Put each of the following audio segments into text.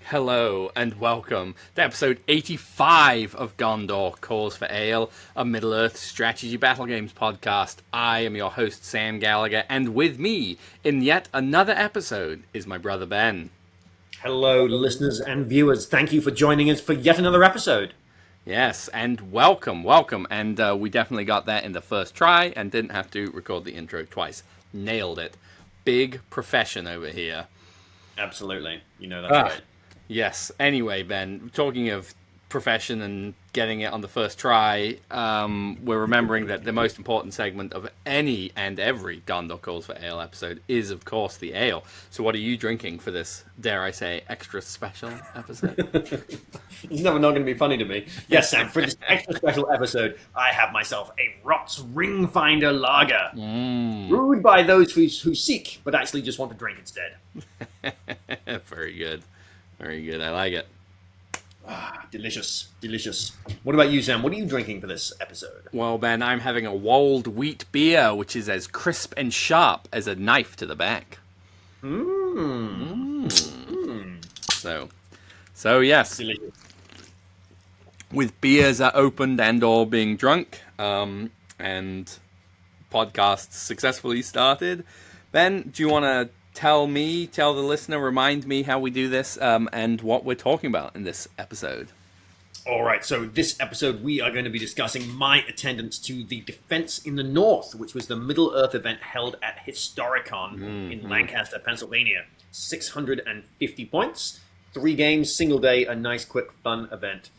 Hello and welcome to episode 85 of Gondor Calls for Ale, a Middle-earth strategy battle games podcast. I am your host, Sam Gallagher, and with me in yet another episode is my brother Ben. Hello, listeners and viewers. Thank you for joining us for yet another episode. Yes, and welcome. And we definitely got that in the first try and didn't have to record the intro twice. Nailed it. Big profession over here. Absolutely. You know that's right. Yes. Anyway, Ben, talking of profession and getting it on the first try, we're remembering that the most important segment of any and every Gondor Calls for Ale episode is, of course, the ale. So what are you drinking for this, dare I say, extra special episode? It's never not going to be funny to me. Yes, Sam, for this extra special episode, I have myself a Rott's Ringfinder Lager. Brewed by those who seek, but actually just want to drink instead. Very good. Very good. I like it. Delicious. What about you, Sam? What are you drinking for this episode? Well, Ben, I'm having a Wold Wheat beer, which is as crisp and sharp as a knife to the back. So yes. Delicious. With beers are opened and or being drunk, and podcasts successfully started. Ben, do you want to tell the listener, remind me how we do this, and what we're talking about in this episode? All right, so this episode we are going to be discussing my attendance to the Defense in the North, which was the Middle-earth event held at Historicon in Lancaster, Pennsylvania. 650 points, 3 games, single day, a nice, quick, fun event.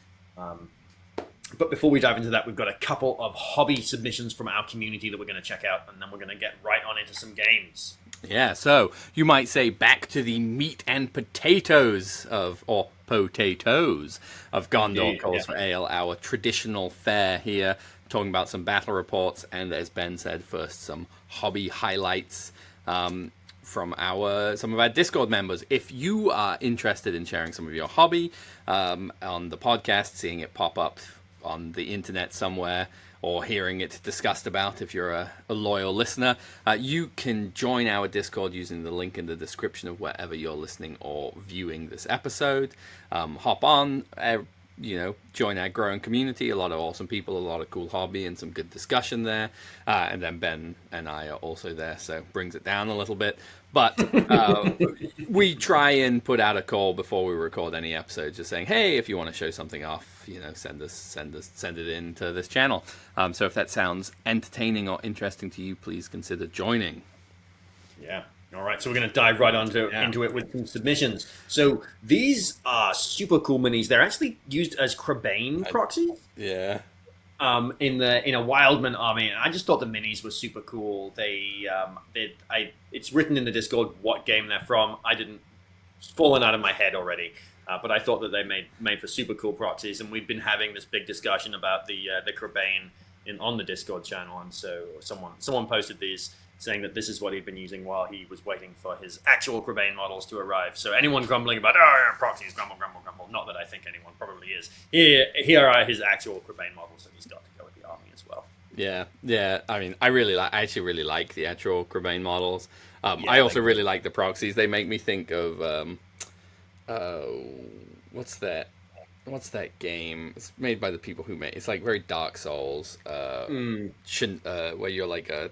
But before we dive into that, we've got a couple of hobby submissions from our community that we're going to check out, and then we're going to get right on into some games. Yeah, so you might say back to the meat and potatoes of Gondor Indeed, Calls yeah. for Ale, our traditional fare here, talking about some battle reports, and as Ben said, first some hobby highlights from some of our Discord members. If you are interested in sharing some of your hobby on the podcast, seeing it pop up on the internet somewhere, or hearing it discussed about if you're a loyal listener, you can join our Discord using the link in the description of wherever you're listening or viewing this episode. Hop on, join our growing community. A lot of awesome people, a lot of cool hobby, and some good discussion there. And then Ben and I are also there, so brings it down a little bit. But we try and put out a call before we record any episode, just saying, hey, if you want to show something off, send it in to this channel. So if that sounds entertaining or interesting to you, please consider joining. Yeah. All right, so we're going to dive right into it with some submissions. So these are super cool minis. They're actually used as Crabane proxies. Yeah. In a Wildman army, and I just thought the minis were super cool. It's written in the Discord what game they're from. It's fallen out of my head already. But I thought that they made for super cool proxies, and we've been having this big discussion about the Crabane on the Discord channel, and so someone posted these saying that this is what he'd been using while he was waiting for his actual Crabane models to arrive. So anyone grumbling about proxies, grumble, not that I think anyone probably is. Here are his actual Crabane models that he's got to go with the army as well. Yeah. I mean, I actually really like the actual Crabane models. I also really like the proxies. They make me think of what's that game? It's made by the people who made. It's like very Dark Souls, where you're like a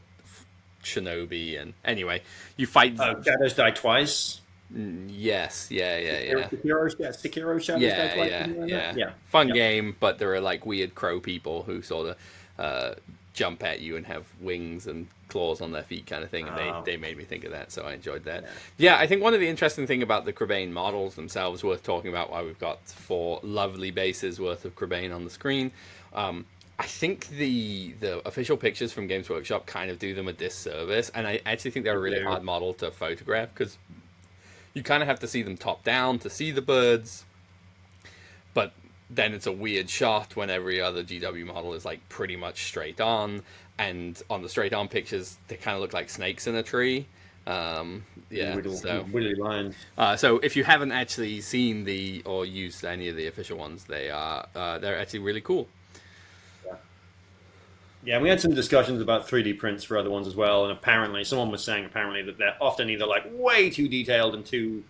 shinobi, and anyway, you fight. Shadows Die Twice. Yes, yeah. Sekiro Shadows Die Twice. Yeah. Fun game, but there are like weird crow people who sort of jump at you and have wings and claws on their feet kind of thing, and they made me think of that, so I enjoyed that. Yeah, I think one of the interesting thing about the Crabane models themselves worth talking about, why we've got 4 lovely bases worth of Crabane on the screen. I think the official pictures from Games Workshop kind of do them a disservice, and I actually think they're a really hard model to photograph, because you kind of have to see them top down to see the birds, but then it's a weird shot when every other GW model is like pretty much straight on, and on the straight on pictures they kind of look like snakes in a tree. Wiggly lines. So if you haven't actually seen or used any of the official ones, they're actually really cool. Yeah, we had some discussions about 3D prints for other ones as well, and apparently someone was saying that they're often either like way too detailed and too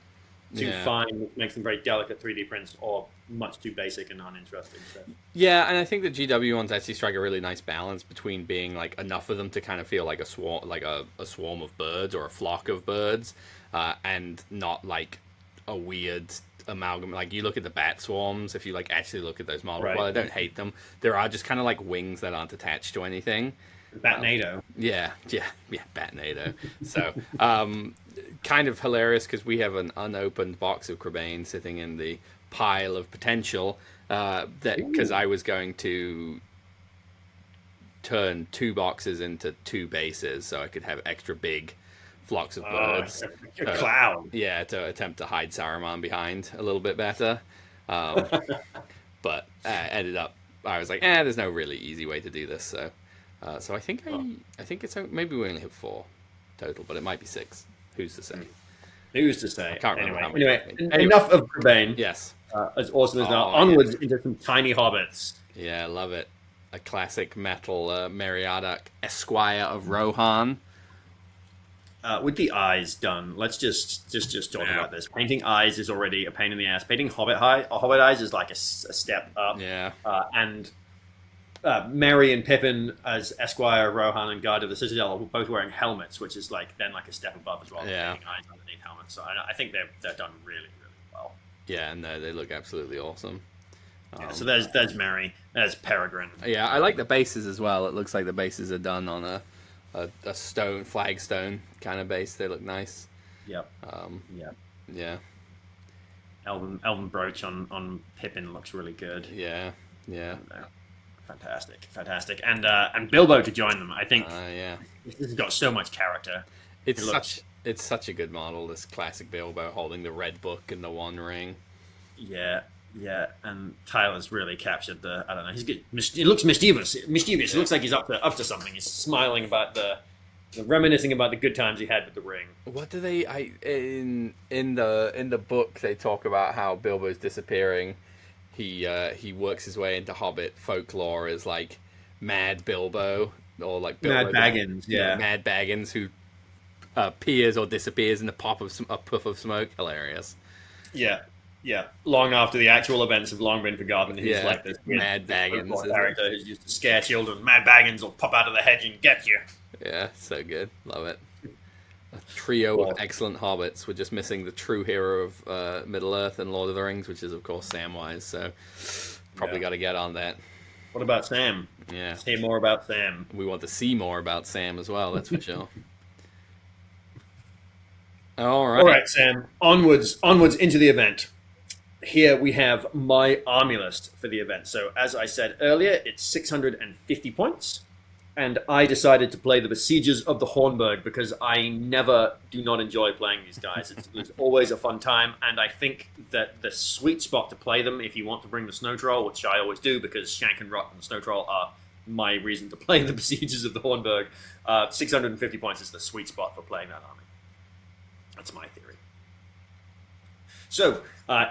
too Yeah. fine, which makes them very delicate 3D prints, or much too basic and uninteresting. So. Yeah, and I think the GW ones actually strike a really nice balance between being like enough of them to kind of feel like a swarm, like a swarm of birds or a flock of birds, and not like a weird amalgam. Like you look at the bat swarms, if you like actually look at those models, Right. while I don't hate them, there are just kind of like wings that aren't attached to anything. Batnado. Yeah, Batnado. So, kind of hilarious because we have an unopened box of Crebain sitting in the pile of potential. That because I was going to turn 2 boxes into 2 bases, so I could have extra big flocks of birds. A cloud. Yeah, to attempt to hide Saruman behind a little bit better. But ended up, I was like, there's no really easy way to do this. So I think it's maybe we only have 4 total, but it might be 6. Who's to say? Who's to say? I can't remember how Anyway, many. enough of Crebain. Yes. As awesome as now, Oh, onwards into some tiny hobbits. Yeah, I love it. A classic metal Meriadoc Esquire of Rohan. With the eyes done, let's just talk about this. Painting eyes is already a pain in the ass. Painting hobbit eyes is like a step up. Yeah. And Merry and Pippin as Esquire, Rohan, and Guard of the Citadel were both wearing helmets, which is like a step above as well. Yeah. Painting eyes underneath helmets. So I think they're done really, really well. Yeah, no, they look absolutely awesome. Yeah, so there's Merry, there's Peregrine. Yeah, I like the bases as well. It looks like the bases are done on a flagstone kind of base. They look nice. Yep. Yeah. Elven brooch on Pippin looks really good. Yeah. Fantastic, and Bilbo to join them. I think Yeah. this has got so much character. It's such a good model. This classic Bilbo holding the red book and the One Ring. Yeah, and Tyler's really captured the. I don't know. He's good. It looks mischievous. Yeah. It looks like he's up to something. He's smiling about reminiscing about the good times he had with the ring. What do they? In the book they talk about how Bilbo's disappearing. He works his way into Hobbit folklore as like Mad Bilbo or like Bilbo Mad Baggins. Yeah, Mad Baggins who appears or disappears in a puff of smoke. Hilarious. Yeah. Long after the actual events have long been forgotten, he's like this Mad Baggins character who's used to scare children. Mad Baggins will pop out of the hedge and get you. Yeah, so good. Love it. A trio of excellent hobbits. We're just missing the true hero of Middle Earth and Lord of the Rings, which is, of course, Samwise. So probably got to get on that. What about Sam? Yeah. Let's hear more about Sam. We want to see more about Sam as well, that's for sure. All right, Sam. Onwards into the event. Here we have my army list for the event. So as I said earlier, it's 650 points. And I decided to play the Besiegers of the Hornburg because I never do not enjoy playing these guys. It's always a fun time, and I think that the sweet spot to play them, if you want to bring the Snow Troll, which I always do because Shank and Rot and the Snow Troll are my reason to play the Besiegers of the Hornburg, 650 points is the sweet spot for playing that army. That's my theory. So,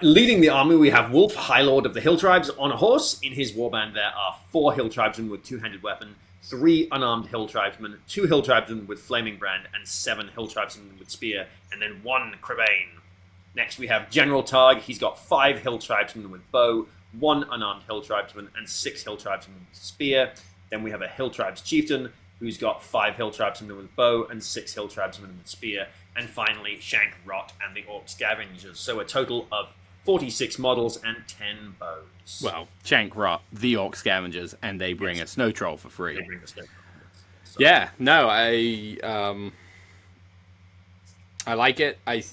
leading the army, we have Wolf, High Lord of the Hill Tribes, on a horse. In his warband, there are 4 Hill Tribesmen with two-handed weapon, 3 unarmed Hill Tribesmen, 2 Hill Tribesmen with Flaming Brand, and 7 Hill Tribesmen with Spear, and then 1 Crebain. Next, we have General Targ. He's got 5 Hill Tribesmen with bow, 1 unarmed Hill Tribesman, and 6 Hill Tribesmen with spear. Then we have a Hill Tribes Chieftain, who's got 5 Hill Tribesmen with bow and 6 Hill Tribesmen with spear. And finally, Shank, Rot, and the Orc Scavengers. So a total of 46 models and 10 bows. Well, Shank, Rot, the Orc Scavengers, and they bring a Snow Troll for free. They bring the Snow Troll. So. Yeah, no, I like it. I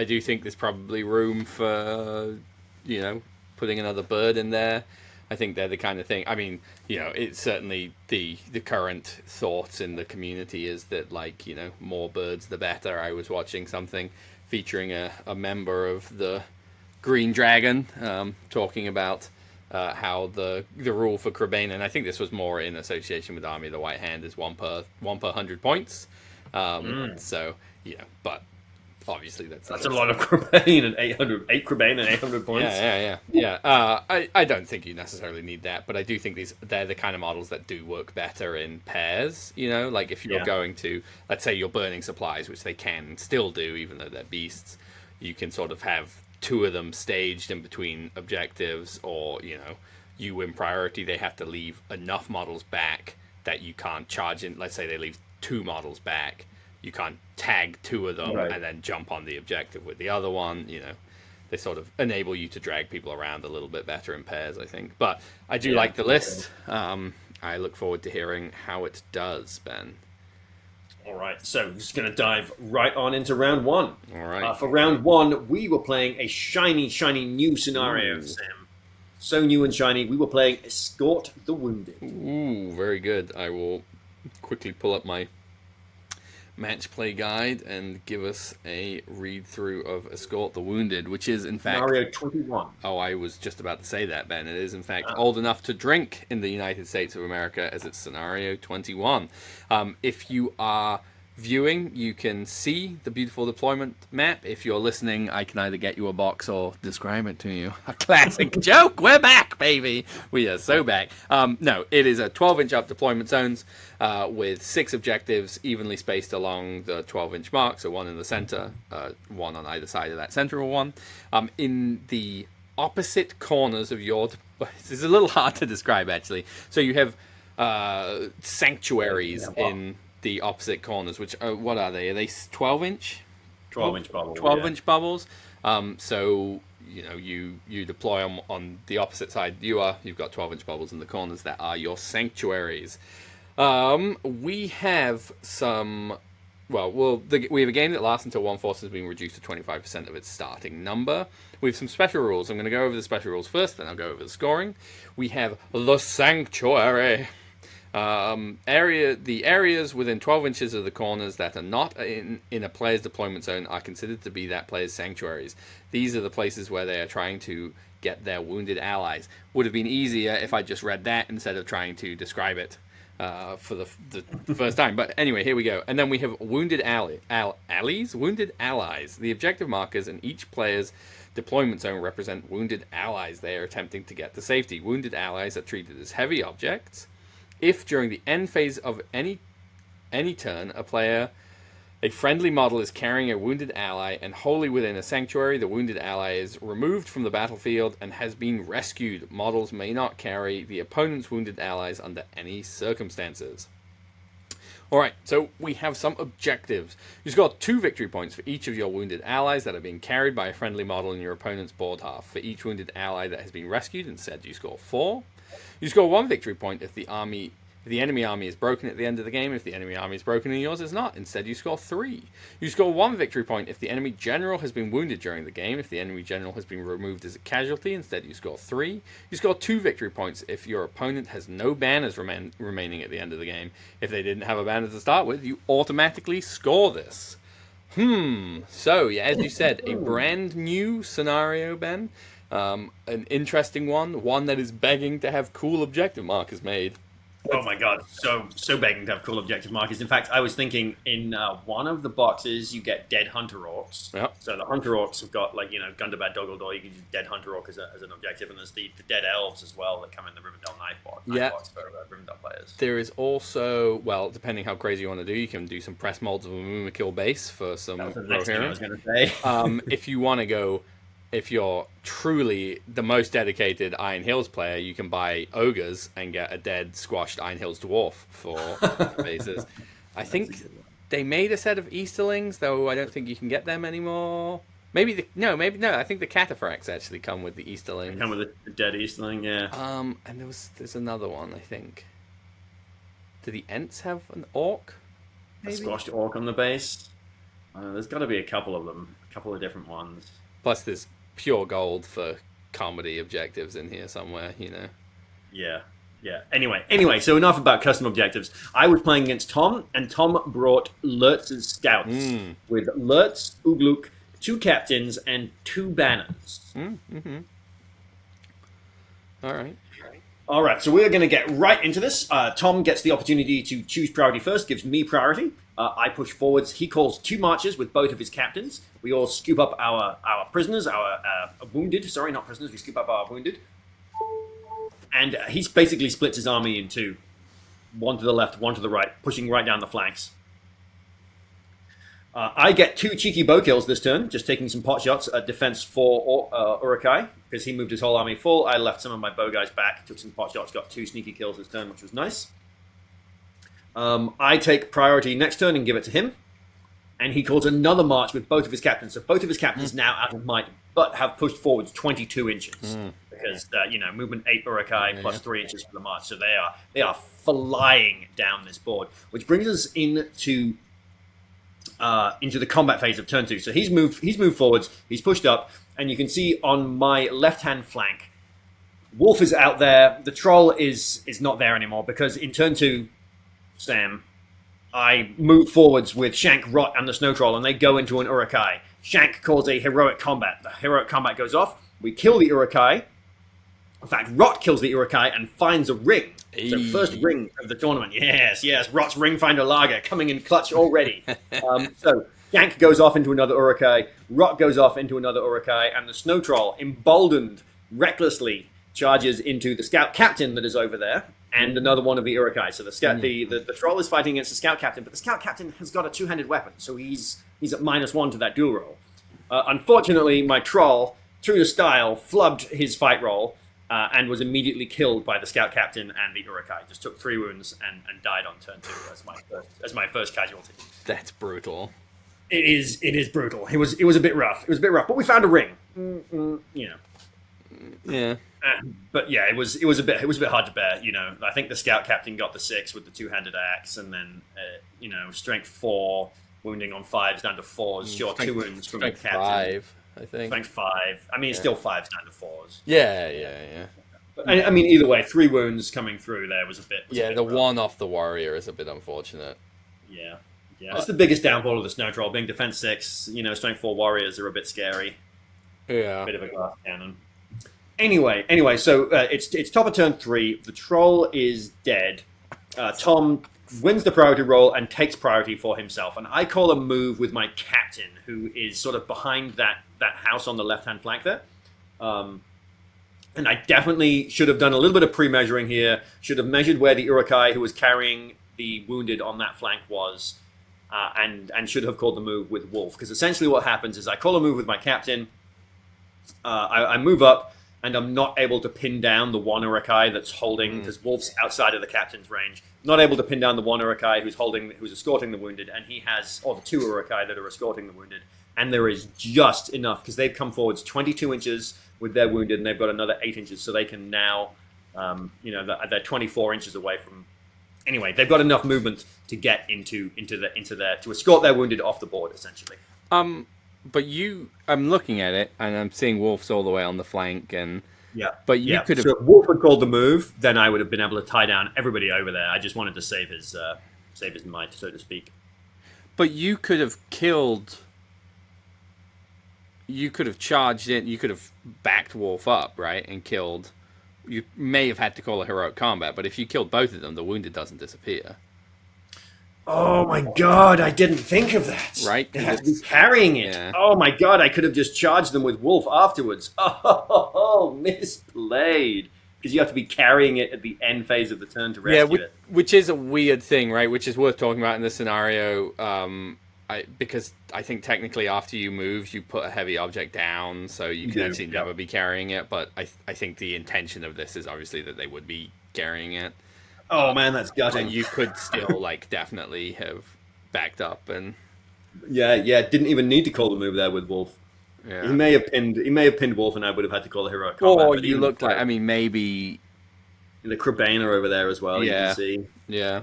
do think there's probably room for, putting another bird in there. I think they're the kind of thing. I mean, it's certainly the current thoughts in the community is that, more birds the better. I was watching something featuring a member of the Green Dragon talking about how the rule for Crebain, and I think this was more in association with Army of the White Hand, is one per 100 points. So, but obviously that's a lot of Crebain and 800 points. Yeah. I don't think you necessarily need that, but I do think they're the kind of models that do work better in pairs. Like if you're going to, let's say you're burning supplies, which they can still do, even though they're beasts, you can sort of have two of them staged in between objectives, or you in priority, they have to leave enough models back that you can't charge in. Let's say they leave 2 models back. You can't tag 2 of them and then jump on the objective with the other one. They sort of enable you to drag people around a little bit better in pairs, I think. But I do like the list. I look forward to hearing how it does, Ben. All right, so we're just going to dive right on into round 1. All right. For round 1, we were playing a shiny new scenario, Sam. So new and shiny, we were playing Escort the Wounded. Ooh, very good. I will quickly pull up my match play guide and give us a read through of Escort the Wounded, which is in fact scenario 21. Oh, I was just about to say that, Ben. It is in fact old enough to drink in the United States of America, as it's scenario 21. If you are viewing, you can see the beautiful deployment map. If you're listening, I can either get you a box or describe it to you. A classic joke. We're back, baby. We are so back. No, it is a 12-inch up deployment zones with 6 objectives evenly spaced along the 12-inch mark. So 1 in the center, 1 on either side of that central one. In the opposite corners of your... This is a little hard to describe, actually. So you have sanctuaries in the opposite corners, which what are they? Are they 12-inch? 12-inch bubbles. 12-inch bubbles. So you deploy on the opposite side. You've got 12-inch bubbles in the corners that are your sanctuaries. We have some. We have a game that lasts until one force has been reduced to 25% of its starting number. We have some special rules. I'm going to go over the special rules first, then I'll go over the scoring. We have the Sanctuary. The areas within 12 inches of the corners that are not in a player's deployment zone are considered to be that player's sanctuaries. These are the places where they are trying to get their wounded allies. Would have been easier if I just read that instead of trying to describe it for the first time. But anyway, here we go. And then we have wounded allies. Wounded allies. The objective markers in each player's deployment zone represent wounded allies they are attempting to get to safety. Wounded allies are treated as heavy objects. If during the end phase of any turn, a friendly model is carrying a wounded ally and wholly within a sanctuary, the wounded ally is removed from the battlefield and has been rescued. Models may not carry the opponent's wounded allies under any circumstances. Alright, so we have some objectives. You score 2 victory points for each of your wounded allies that are being carried by a friendly model in your opponent's board half. For each wounded ally that has been rescued, instead you score 4. You score 1 victory point if the enemy army is broken at the end of the game. If the enemy army is broken and yours is not, instead you score 3. You score 1 victory point if the enemy general has been wounded during the game. If the enemy general has been removed as a casualty, instead you score 3. You score 2 victory points if your opponent has no banners remaining at the end of the game. If they didn't have a banner to start with, you automatically score this. So, yeah, as you said, a brand new scenario, Ben. An interesting one that is begging to have cool objective markers made. Oh my god, so begging to have cool objective markers. In fact, I was thinking in one of the boxes you get dead hunter orcs. Yep. So the hunter orcs have got Gundabad Doggoldor, you can use dead hunter orc as an objective, and there's the dead elves as well that come in the Rivendell knife box for Rivendell players. There is also, depending how crazy you want to do, you can do some press molds of a Mumakil base for some That was the next thing I was going to say. If you want to go, if you're truly the most dedicated Iron Hills player, you can buy ogres and get a dead, squashed Iron Hills dwarf for bases. I think they made a set of Easterlings, though I don't think you can get them anymore. Maybe no. I think the Cataphracts actually come with the Easterlings. They come with the dead Easterling, yeah. And there's another one, I think. Do the Ents have an orc? Maybe? A squashed orc on the base. There's got to be a couple of them, a couple of different ones. Plus, there's pure gold for comedy objectives in here somewhere, Yeah. Anyway, so enough about custom objectives. I was playing against Tom, and Tom brought Lurtz's scouts with Lurtz, Ugluk, 2 captains, and 2 banners. All right. All right, so we're going to get right into this. Tom gets the opportunity to choose priority first, gives me priority. I push forwards. He calls 2 marches with both of his captains. We all scoop up our prisoners, our wounded. Sorry, not prisoners. We scoop up our wounded. And he basically splits his army in 2. 1 to the left, 1 to the right, pushing right down the flanks. I get 2 cheeky bow kills this turn, just taking some pot shots at defense for Uruk-hai, because he moved his whole army full. I left some of my bow guys back, took some pot shots, got 2 sneaky kills this turn, which was nice. I take priority next turn and give it to him, and he calls another march with both of his captains. So both of his captains now out of might, but have pushed forwards 22 inches, because movement 8 Uruk-hai plus 3 inches for the march. So they are flying down this board, which brings us into the combat phase of turn 2. So he's moved forwards, he's pushed up, and you can see on my left-hand flank, Wolf is out there. The troll is not there anymore, because in turn 2, Sam, I move forwards with Shank, Rot, and the Snow Troll, and they go into an Uruk-hai. Shank calls a heroic combat. The heroic combat goes off. We kill the Uruk-hai. In fact, Rot kills the Uruk-hai and finds a ring. So first ring of the tournament. Yes. Rot's Ring Finder Lager coming in clutch already. So Shank goes off into another Uruk-hai. Rot goes off into another Uruk-hai. And the Snow Troll, emboldened, recklessly charges into the scout captain that is over there and another one of the Uruk-hai. So the troll is fighting against the scout captain, but the scout captain has got a 2-handed weapon. So he's at -1 to that duel roll. Unfortunately, my troll, true to style, flubbed his fight roll. And was immediately killed by the scout captain and the Uruk-hai. Just took 3 wounds and died on turn 2 as my first casualty. That's brutal. It is brutal. It was a bit rough. But we found a ring. Yeah. But yeah, it was a bit hard to bear. I think the scout captain got the 6 with the 2-handed axe, and then strength 4, wounding on 5s down to 4s. Sure, 2 wounds from the captain. 5. I think. Strength 5. I mean, it's still 5s down to 4s. Yeah. But, I mean, either way, 3 wounds coming through there was a bit. The one off the warrior is a bit unfortunate. Yeah. That's the biggest downfall of the Snow Troll, being defense 6. Strength 4 warriors are a bit scary. Yeah. A bit of a glass cannon. Anyway, so it's top of turn 3. The troll is dead. Tom wins the priority roll and takes priority for himself. And I call a move with my captain, who is sort of behind that house on the left-hand flank there. And I definitely should have done a little bit of pre-measuring here. Should have measured where the Uruk-hai who was carrying the wounded on that flank was. And should have called the move with Wolf. Because essentially what happens is I call a move with my captain. I move up. And I'm not able to pin down the one Uruk-hai that's holding, because Wolf's outside of the captain's range. Not able to pin down the one Uruk-hai who's escorting the wounded, and he has, or the 2 Uruk-hai that are escorting the wounded. And there is just enough, because they've come forwards 22 inches with their wounded, and they've got another 8 inches, so they can now, they're 24 inches away from. Anyway, they've got enough movement to get into their to escort their wounded off the board, essentially. But I'm looking at it, and I'm seeing Wolf's all the way on the flank, and But you could have. So if Wolf had called the move, then I would have been able to tie down everybody over there. I just wanted to save his might, so to speak. But you could have killed. You could have charged in. You could have backed Wolf up, right, and killed. You may have had to call a heroic combat, but if you killed both of them, the wounded doesn't disappear. Oh my god, I didn't think of that. Right? They have to be carrying it. Yeah. Oh my god, I could have just charged them with Wolf afterwards. Oh, misplayed. Because you have to be carrying it at the end phase of the turn to rescue it. Which is a weird thing, right? Which is worth talking about in this scenario. Because I think technically after you move, you put a heavy object down, so you can actually never be carrying it. But I think the intention of this is obviously that they would be carrying it. Oh man, that's gutting. And you could still definitely have backed up and didn't even need to call the move there with Wolf. Yeah. He may have pinned Wolf, and I would have had to call the heroic combat. Or you looked like maybe the Crabana over there as well. Yeah. You can see. Yeah.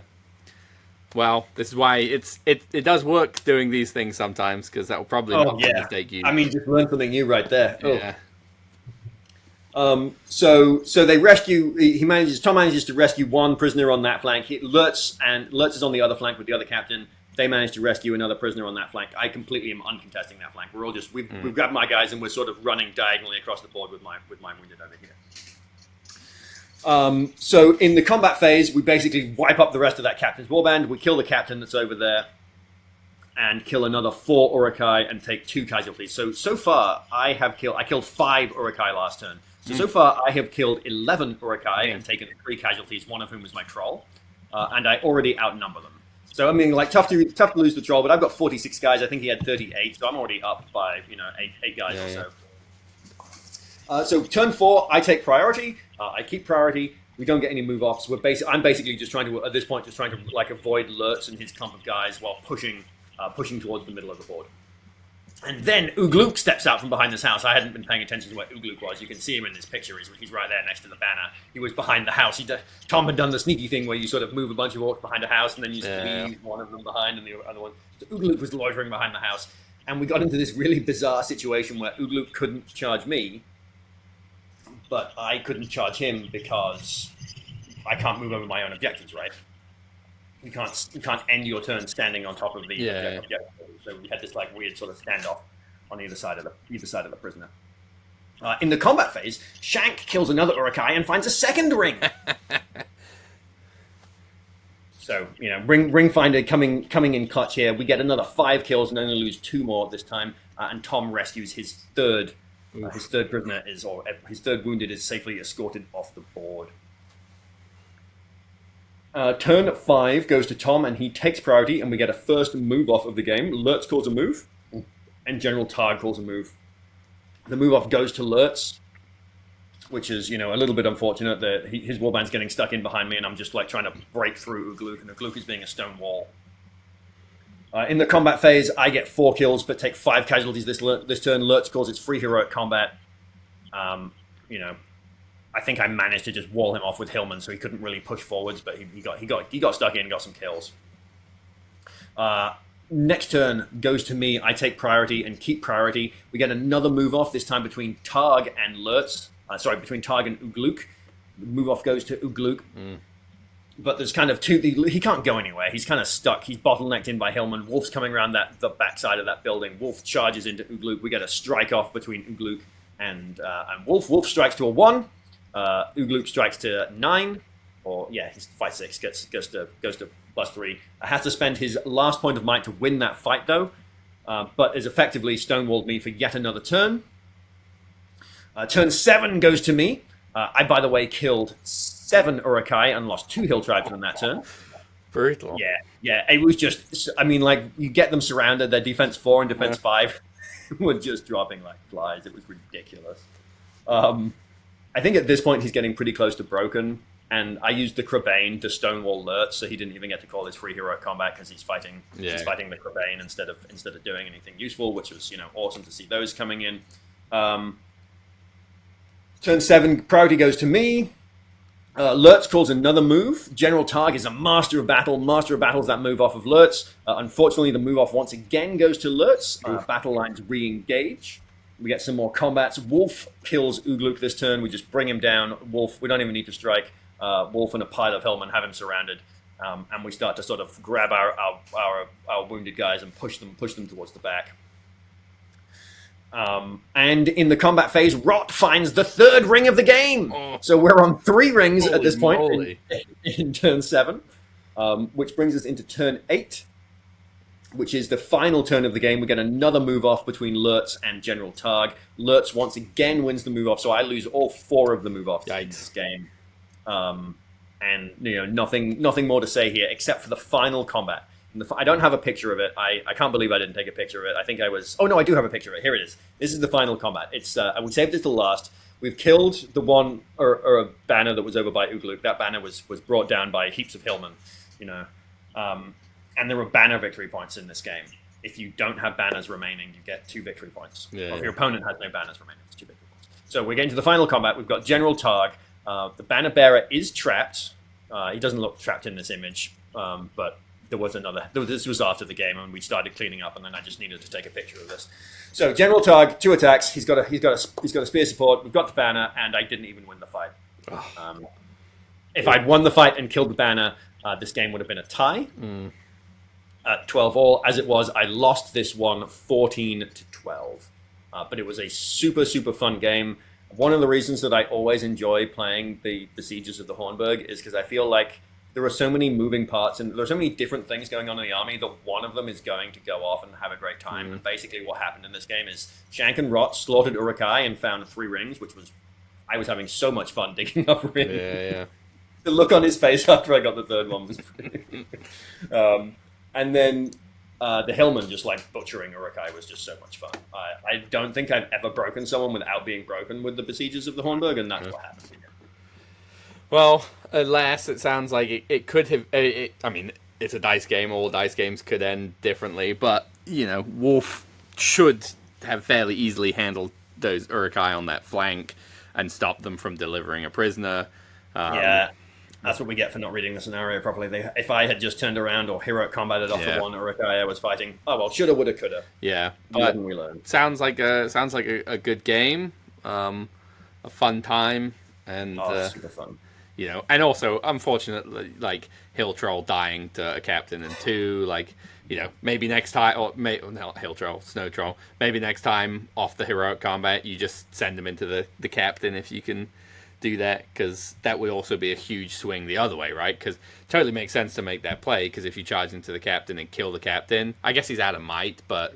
Well, this is why it does work doing these things sometimes, because that will probably not be a mistake you. I mean, just learn something new right there. Yeah. So they rescue. Tom manages to rescue one prisoner on that flank. Lurtz is on the other flank with the other captain. They manage to rescue another prisoner on that flank. I completely am uncontesting that flank. We're all just we've grabbed my guys and we're sort of running diagonally across the board with my wounded over here. So in the combat phase, we basically wipe up the rest of that captain's warband. We kill the captain that's over there, and kill another 4 Urukai and take 2 casualties. So far, I killed 5 Urukai last turn. So far, I have killed 11 Urukai and taken 3 casualties, one of whom was my troll, and I already outnumber them. So I mean, like tough to lose the troll, but I've got 46 guys. I think he had 38, so I'm already up by 8 guys or so. So turn 4, I take priority. I keep priority. We don't get any move offs. I'm basically just trying to, at this point, like avoid Lurtz and his clump of guys while pushing towards the middle of the board. And then Ugluk steps out from behind this house. I hadn't been paying attention to where Ugluk was. You can see him in this picture. He's right there next to the banner. He was behind the house. Tom had done the sneaky thing where you sort of move a bunch of orcs behind a house and then you squeeze one of them behind and the other one. So Ugluk was loitering behind the house. And we got into this really bizarre situation where Ugluk couldn't charge me, but I couldn't charge him because I can't move over my own objectives, right? You can't end your turn standing on top of the objective. So we had this like weird sort of standoff on either side of the prisoner. In the combat phase, Shank kills another Urukai and finds a second ring. So ring finder coming in clutch here. We get another 5 kills and only lose 2 more this time. And Tom rescues his third. His third prisoner his third wounded is safely escorted off the board. Turn 5 goes to Tom, and he takes priority, and we get a first move off of the game. Lurtz calls a move, and General Targ calls a move. The move off goes to Lurtz, which is a little bit unfortunate that his warband's getting stuck in behind me, and I'm just like trying to break through Ugluk, and Ugluk is being a stone wall. In the combat phase, I get 4 kills, but take 5 casualties this turn. Lurtz calls its free heroic combat. I think I managed to just wall him off with Hillman, so he couldn't really push forwards, but he got stuck in and got some kills. Next turn goes to me. I take priority and keep priority. We get another move off, this time between Targ and Lurtz. Between Targ and Ugluk. The move off goes to Ugluk. But there's kind of 2... He can't go anywhere. He's kind of stuck. He's bottlenecked in by Hillman. Wolf's coming around the backside of that building. Wolf charges into Ugluk. We get a strike off between Ugluk and Wolf. Wolf strikes to a 1. Ugluk strikes to 9, he's fight 6, goes to +3. Has to spend his last point of might to win that fight though, but is effectively stonewalled me for yet another turn. Turn 7 goes to me. I, by the way, killed 7 Urukai and lost 2 hill tribes on that turn. Brutal. Yeah. It was just, you get them surrounded. Their defense 4 and defense 5 were just dropping like flies. It was ridiculous. I think at this point he's getting pretty close to broken, and I used the Crabane to stonewall Lurtz, so he didn't even get to call his free heroic combat because he's fighting the Crabane instead of doing anything useful, which was awesome to see those coming in. Turn 7, priority goes to me. Lurtz calls another move. General Targ is a master of battle. Master of battles that move off of Lurtz. Unfortunately, the move off once again goes to Lurtz. Battle lines re-engage. We get some more combats. Wolf kills Ugluk this turn. We just bring him down. Wolf, we don't even need to strike. Wolf and a pile of Hillmen have him surrounded. And we start to sort of grab our wounded guys and push them towards the back. And in the combat phase, Rot finds the 3rd ring of the game. So we're on 3 rings at this point in turn 7, which brings us into turn 8. Which is the final turn of the game. We get another move off between Lurtz and General Targ. Lurtz once again wins the move off, so I lose all 4 of the move offs in this game. And nothing more to say here except for the final combat. I don't have a picture of it. I can't believe I didn't take a picture of it. I think I was... Oh no, I do have a picture of it. Here it is. This is the final combat. It's we saved it till last. We've killed the one or a banner that was over by Ugluk. That banner was brought down by heaps of Hillmen. And there were banner victory points in this game. If you don't have banners remaining, you get 2 victory points. If your opponent has no banners remaining, it's 2 victory points. So we're getting to the final combat. We've got General Targ. The banner bearer is trapped. He doesn't look trapped in this image, but there was another. This was after the game, and we started cleaning up, and then I just needed to take a picture of this. So General Targ, 2 attacks. He's got a spear support. We've got the banner, and I didn't even win the fight. If I'd won the fight and killed the banner, this game would have been a tie. At 12 all. As it was, I lost this one 14-12. But it was a super, super fun game. one of the reasons that I always enjoy playing the Sieges of the Hornburg is because I feel like there are so many moving parts and there are so many different things going on in the army that one of them is going to go off and have a great time. And basically, what happened in this game is Shank and Rot slaughtered Urukai and found 3 rings, which was I was having so much fun digging up rings. Yeah. The look on his face after I got the 3rd one was pretty. And then the Hillman just like butchering Urukai was just so much fun. I don't think I've ever broken someone without being broken with the Besiegers of the Hornburg, and that's what happened. Well, alas, it sounds like it could have. I mean, it's a dice game. All dice games could end differently, but Wolf should have fairly easily handled those Urukai on that flank and stopped them from delivering a prisoner. Yeah. That's what we get for not reading the scenario properly. If I had just turned around or heroic combated off the one Urukai I was fighting, oh well, shoulda, woulda, coulda. Yeah, but we learn. Sounds like a good game, a fun time, and super fun. And also unfortunately, like Hill Troll dying to a captain and 2, like maybe next time, or not Hill Troll, Snow Troll. Maybe next time off the heroic combat, you just send them into the captain if you can do that, because that would also be a huge swing the other way, right? Because totally makes sense to make that play, because if you charge into the captain and kill the captain, I guess he's out of might, but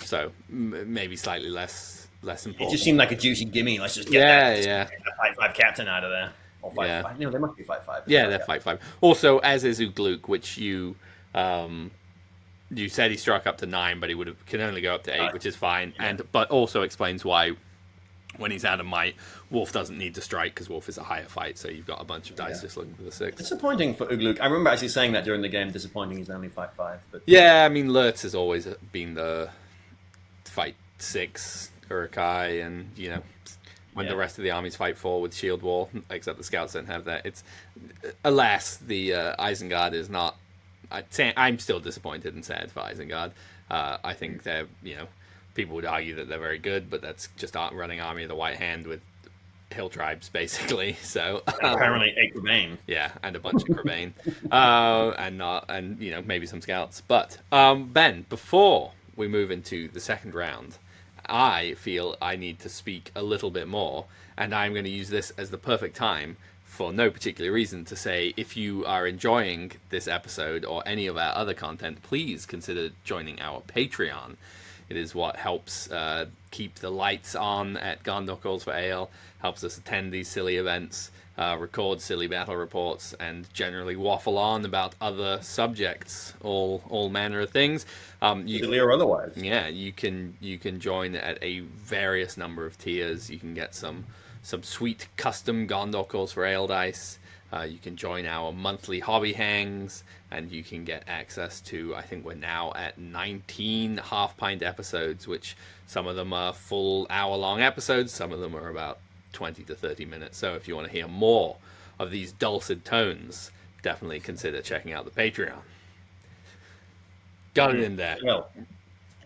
so maybe slightly less important. It just seemed like a juicy gimme. Let's just get that 5/5 captain out of there, or 5/5. No, they must be 5/5. Yeah, they're 5/5. Also, as is Ugluk, which you said he struck up to 9, but he can only go up to 8, which is fine, but also explains why. When he's out of might, Wolf doesn't need to strike because Wolf is a higher fight, so you've got a bunch of dice just looking for the 6. Disappointing for Ugluk. I remember actually saying that during the game. Disappointing he's only 5/5. But yeah, I mean Lurtz has always been the fight 6 Urukai, and when the rest of the armies fight 4 with shield wall, except the scouts don't have that. It's alas the Isengard is not. I'm still disappointed and sad for Isengard. I think they're people would argue that they're very good, but that's just running Army of the White Hand with hill tribes, basically. So apparently 8 Crebain. Yeah, and a bunch of Crebain, and maybe some scouts. But Ben, before we move into the second round, I feel I need to speak a little bit more, and I'm going to use this as the perfect time, for no particular reason, to say if you are enjoying this episode or any of our other content, please consider joining our Patreon. It is what helps keep the lights on at Gondor Calls for Ale, helps us attend these silly events, record silly battle reports, and generally waffle on about other subjects, all manner of things. Silly or otherwise. Yeah, you can join at a various number of tiers. You can get some sweet custom Gondor Calls for Ale dice. You can join our monthly hobby hangs, and you can get access to, I think we're now at 19 half-pint episodes, which some of them are full hour-long episodes, some of them are about 20 to 30 minutes. So if you want to hear more of these dulcet tones, definitely consider checking out the Patreon. Got it in there. Well,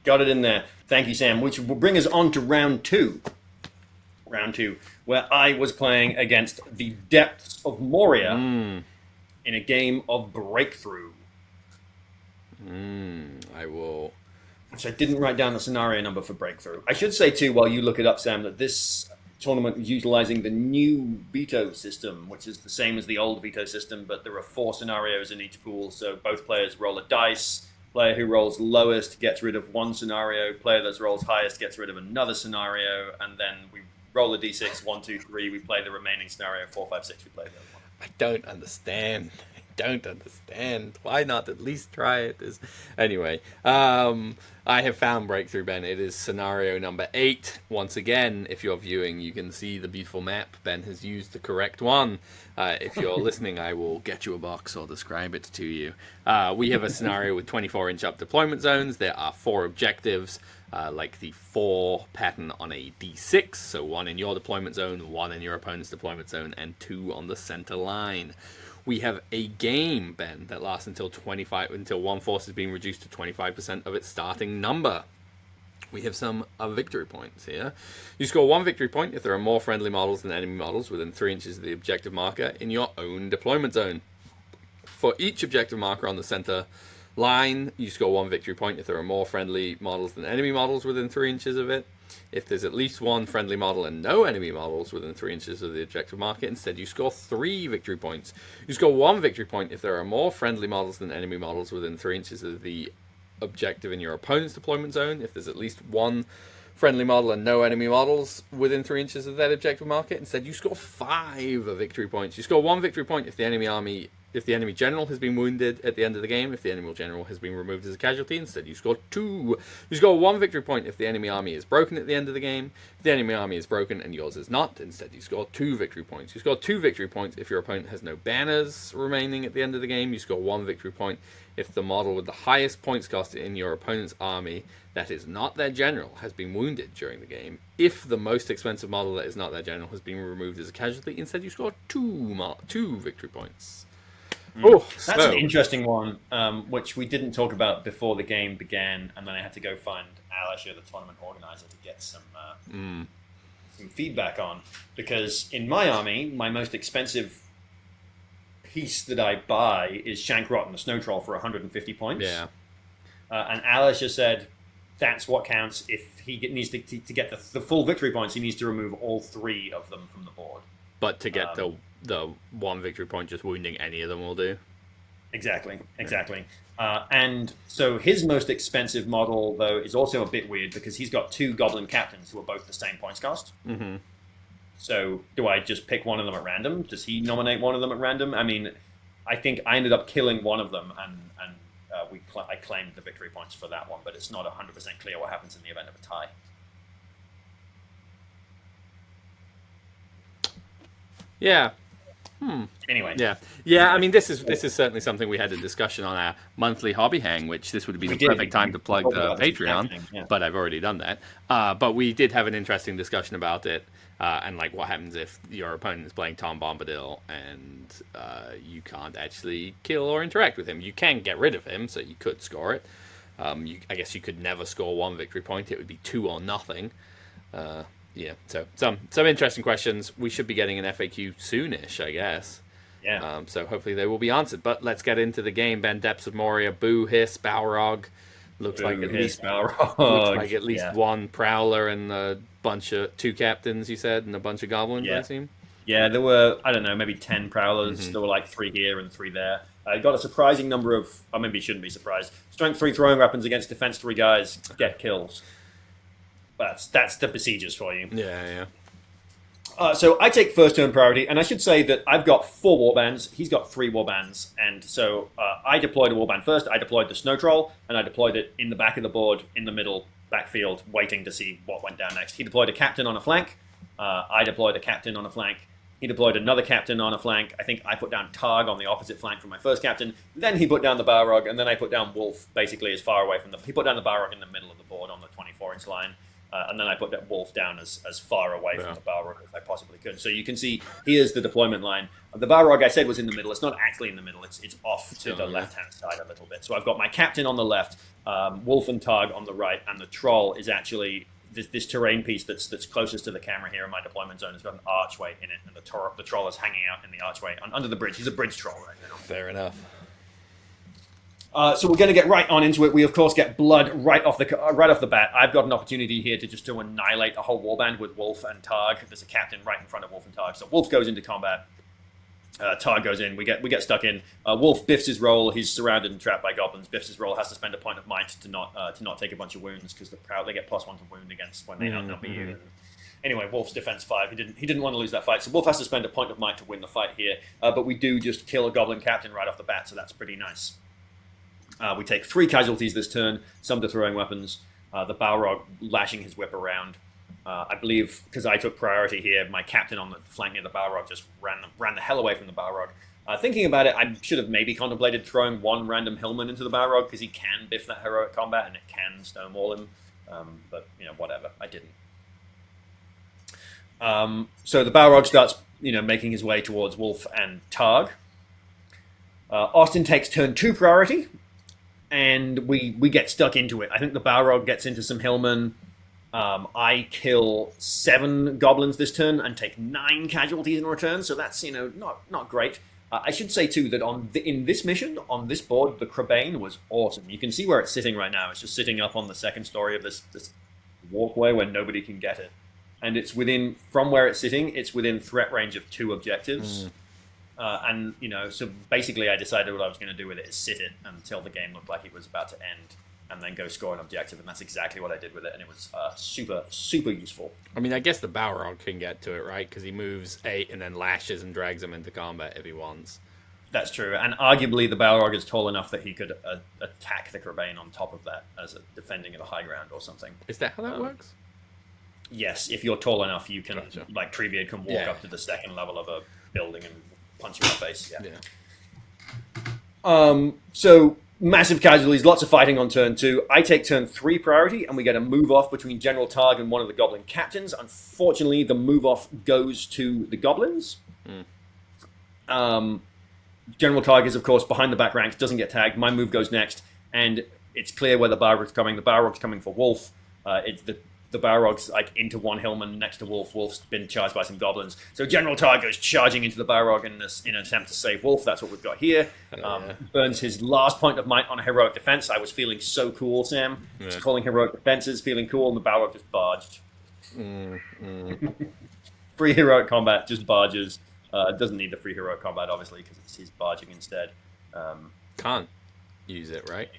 got it in there. Thank you, Sam, which will bring us on to round 2. Round 2, where I was playing against the Depths of Moria in a game of Breakthrough. I will. So I didn't write down the scenario number for Breakthrough. I should say, too, while you look it up, Sam, that this tournament is utilizing the new veto system, which is the same as the old veto system, but there are 4 scenarios in each pool, so both players roll a dice. Player who rolls lowest gets rid of one scenario. Player that rolls highest gets rid of another scenario, and then we roll a d6, 1, 2, 3. We play the remaining scenario. 4, 5, 6. We play the other one. I don't understand. Why not at least try it? Anyway, I have found Breakthrough, Ben. It is scenario number 8. Once again, if you're viewing, you can see the beautiful map. Ben has used the correct one. If you're listening, I will get you a box or describe it to you. We have a scenario with 24-inch up deployment zones. There are 4 objectives. Like the 4 pattern on a d6, so 1 in your deployment zone, 1 in your opponent's deployment zone, and 2 on the center line. We have a game, Ben, that lasts until one force is being reduced to 25% of its starting number. We have some victory points here. You score 1 victory point if there are more friendly models than enemy models within 3 inches of the objective marker in your own deployment zone. For each objective marker on the center line, you score 1 victory point if there are more friendly models than enemy models within 3 inches of it. If there's at least one friendly model and no enemy models within 3 inches of the objective market, instead you score 3 victory points. You score 1 victory point if there are more friendly models than enemy models within 3 inches of the objective in your opponent's deployment zone. If there's at least one friendly model and no enemy models within 3 inches of that objective market, instead you score 5 victory points. You score 1 victory point if the enemy general has been wounded at the end of the game. If the enemy general has been removed as a casualty, instead you score 2. You score 1 victory point if the enemy army is broken at the end of the game. If the enemy army is broken and yours is not, instead you score 2 victory points. You score 2 victory points if your opponent has no banners remaining at the end of the game. You score 1 victory point if the model with the highest points cost in your opponent's army that is not their general has been wounded during the game. If the most expensive model that is not their general has been removed as a casualty, instead you score 2 victory points. Oh, that's an interesting one, which we didn't talk about before the game began, and then I had to go find Alisher, the tournament organizer, to get some feedback on. Because in my army, my most expensive piece that I buy is Shankrot and the Snow Troll for 150 points. Yeah. And Alisher said that's what counts. If he needs to get the full victory points, he needs to remove all 3 of them from the board. But to get the 1 victory point, just wounding any of them will do. Exactly. And so his most expensive model, though, is also a bit weird because he's got 2 Goblin Captains who are both the same points cost. Mm-hmm. So do I just pick one of them at random? Does he nominate one of them at random? I mean, I think I ended up killing one of them, and I claimed the victory points for that one, but it's not 100% clear what happens in the event of a tie. Yeah. Anyway. Yeah. I mean, this is certainly something we had a discussion on our monthly hobby hang, which this would be the perfect time to plug the Patreon, but I've already done that. But we did have an interesting discussion about it, and like what happens if your opponent is playing Tom Bombadil and you can't actually kill or interact with him. You can get rid of him, so you could score it. I guess you could never score 1 victory point. It would be 2 or nothing. Yeah, so some interesting questions. We should be getting an FAQ soonish, I guess. Yeah. So hopefully they will be answered. But let's get into the game. Ben, Depths of Moria, Boo, Hiss, Balrog. Looks like at least one Prowler and a bunch of 2 captains, you said, and a bunch of goblins, I assume? Yeah, there were, I don't know, maybe 10 Prowlers. Mm-hmm. There were like 3 here and 3 there. Got a surprising number of, or maybe you shouldn't be surprised, Strength 3 throwing weapons against Defense 3 guys get kills. That's the besiegers for you. Yeah. So I take first turn priority, and I should say that I've got 4 warbands. He's got 3 warbands, and so I deployed a warband first. I deployed the Snow Troll, and I deployed it in the back of the board, in the middle backfield, waiting to see what went down next. He deployed a captain on a flank. I deployed a captain on a flank. He deployed another captain on a flank. I think I put down Targ on the opposite flank from my first captain. Then he put down the Balrog, and then I put down Wolf basically as far away from he put down the Balrog in the middle of the board on the 24-inch line. And then I put that Wolf down as far away from the Balrog as I possibly could. So you can see here's the deployment line. The Balrog I said was in the middle. It's not actually in the middle. It's off to the left-hand side a little bit. So I've got my captain on the left, Wolf and Targ on the right, and the Troll is actually this terrain piece that's closest to the camera here in my deployment zone. It's got an archway in it, and the Troll is hanging out in the archway under the bridge. He's a bridge troll right now. Fair enough. So we're going to get right on into it. We of course get blood right off the bat. I've got an opportunity here to annihilate a whole warband with Wolf and Targ. There's a captain right in front of Wolf and Targ. So Wolf goes into combat. Targ goes in. We get stuck in. Wolf biffs his roll. He's surrounded and trapped by goblins. Biffs his roll. Has to spend a point of might to not take a bunch of wounds because they get +1 to wound against when they outnumber you. Anyway, Wolf's defense 5. He didn't want to lose that fight, so Wolf has to spend a point of might to win the fight here. But we do just kill a goblin captain right off the bat, so that's pretty nice. We take 3 casualties this turn, some to throwing weapons. The Balrog lashing his whip around. I believe, because I took priority here, my captain on the flank near the Balrog just ran the hell away from the Balrog. Thinking about it, I should have maybe contemplated throwing 1 random Hillman into the Balrog, because he can biff that heroic combat, and it can stonewall him. But, whatever. I didn't. So the Balrog starts, making his way towards Wolf and Targ. Austin takes turn 2 priority. And we get stuck into it. I think the Balrog gets into some Hillman. I kill 7 goblins this turn and take 9 casualties in return. So that's not great. I should say too that in this mission on this board, the Crabane was awesome. You can see where it's sitting right now. It's just sitting up on the second story of this walkway where nobody can get it. And it's from where it's sitting, it's within threat range of 2 objectives. And, so basically I decided what I was going to do with it is sit it until the game looked like it was about to end, and then go score an objective. And that's exactly what I did with it. And it was super, super useful. I mean, I guess the Balrog can get to it, right? Because he moves 8 and then lashes and drags him into combat if he wants. That's true. And arguably the Balrog is tall enough that he could attack the Crebain on top of that as defending at a high ground or something. Is that how that works? Yes, if you're tall enough, you can, Gotcha. like Treebeard can walk up to the second level of a building and punch you in the face. Yeah. So massive casualties, lots of fighting on turn 2. I take turn 3 priority, and we get a move off between General Targ and one of the Goblin captains. Unfortunately, the move off goes to the Goblins. General Targ is, of course, behind the back ranks, doesn't get tagged. My move goes next, and it's clear where the Balrog's coming. The Balrog's coming for Wolf. It's the Balrog's like into one hillman next to Wolf. Wolf's been charged by some goblins. So General Targ goes charging into the Balrog in an attempt to save Wolf. That's what we've got here. Burns his last point of might on a heroic defense. I was feeling so cool, Sam. Just calling heroic defenses, feeling cool, and the Balrog just barged. Free heroic combat, just barges. Doesn't need the free heroic combat, obviously, because he's barging instead. Can't use it, right?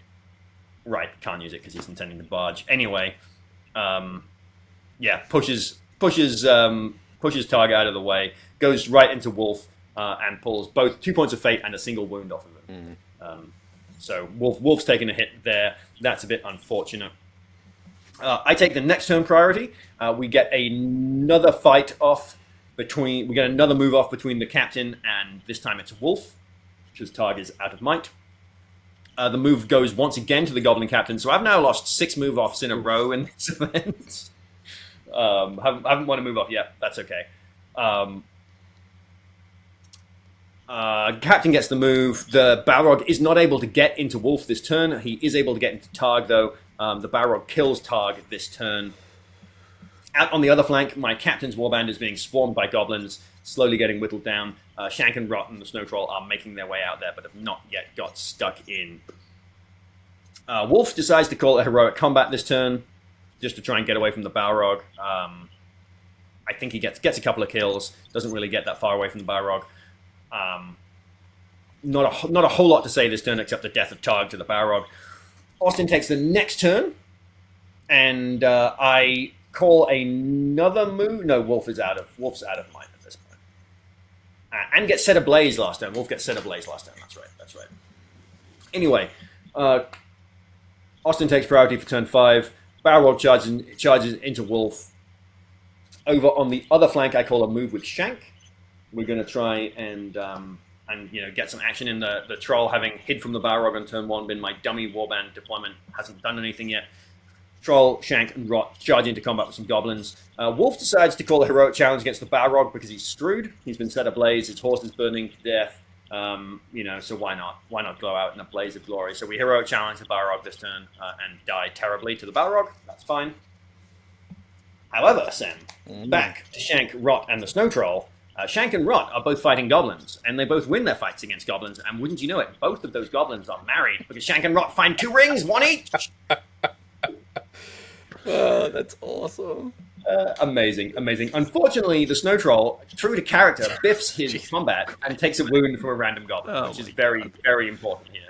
Right, can't use it because he's intending to barge. Anyway, pushes Targ out of the way, goes right into Wolf, and pulls both 2 points of fate and a single wound off of him. So Wolf's taking a hit there. That's a bit unfortunate. I take the next turn priority. We get another fight off we get another move off between the captain and this time it's Wolf, because Targ is out of might. The move goes once again to the Goblin captain, so I've now lost 6 move offs in a row in this event. Haven't won a move off yet. That's okay. Captain gets the move. The Balrog is not able to get into Wolf this turn. He is able to get into Targ, though. The Balrog kills Targ this turn. Out on the other flank, my captain's warband is being swarmed by goblins, slowly getting whittled down. Shank and Rot and the Snow Troll are making their way out there, but have not yet got stuck in. Wolf decides to call a heroic combat this turn, just to try and get away from the Balrog. I think he gets a couple of kills, doesn't really get that far away from the Balrog. Not a whole lot to say this turn, except the death of Targ to the Balrog. Austin takes the next turn, and I call another move. No, Wolf's out of might at this point. And gets set ablaze last turn. Wolf gets set ablaze last turn. That's right. Anyway, Austin takes priority for turn 5. Balrog charges into Wolf. Over on the other flank, I call a move with Shank. We're going to try and get some action in the Troll, having hid from the Balrog on turn 1. Been my dummy warband deployment, hasn't done anything yet. Troll, Shank, and Rot charge into combat with some goblins. Wolf decides to call a heroic challenge against the Balrog because he's screwed. He's been set ablaze. His horse is burning to death. So why not? Why not go out in a blaze of glory? So we heroic challenge the Balrog this turn and die terribly to the Balrog. That's fine. However, Sam, back to Shank, Rot, and the Snow Troll. Shank and Rot are both fighting goblins, and they both win their fights against goblins. And wouldn't you know it, both of those goblins are married because Shank and Rot find 2 rings, 1 each. Oh, that's awesome. Amazing. Unfortunately, the Snow Troll, true to character, biffs his combat and takes a wound from a random goblin, which is very, very important here.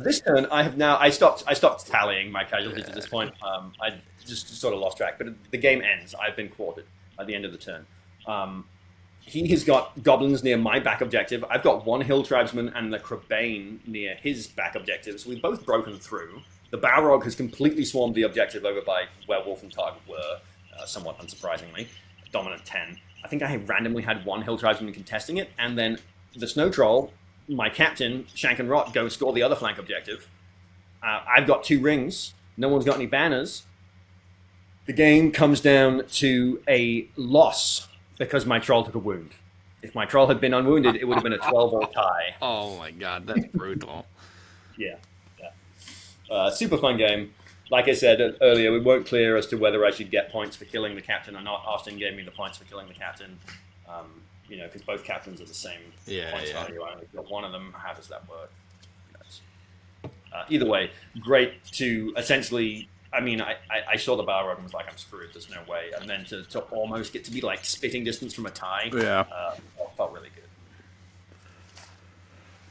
This turn, I stopped tallying my casualties at this point. I just sort of lost track, but the game ends. I've been quartered at the end of the turn. He has got goblins near my back objective. I've got 1 hill tribesman and the Crebain near his back objective, so we've both broken through. The Balrog has completely swarmed the objective over by where Wolf and Targ were, somewhat unsurprisingly. Dominant 10. I think I randomly had 1 hill tribesman contesting it, and then the Snow Troll, my captain, Shank and Rot, go score the other flank objective. I've got 2 rings. No one's got any banners. The game comes down to a loss because my troll took a wound. If my troll had been unwounded, it would have been a 12-all tie. Oh my god, that's brutal. Yeah. Super fun game. Like I said earlier, we weren't clear as to whether I should get points for killing the captain or not. Austin gave me the points for killing the captain. Because both captains are the same points value. I only got 1 of them. How does that work? Either way, great to essentially I mean, I saw the Balrog and was like, I'm screwed. There's no way. And then to almost get to be like spitting distance from a tie, Yeah. felt really good.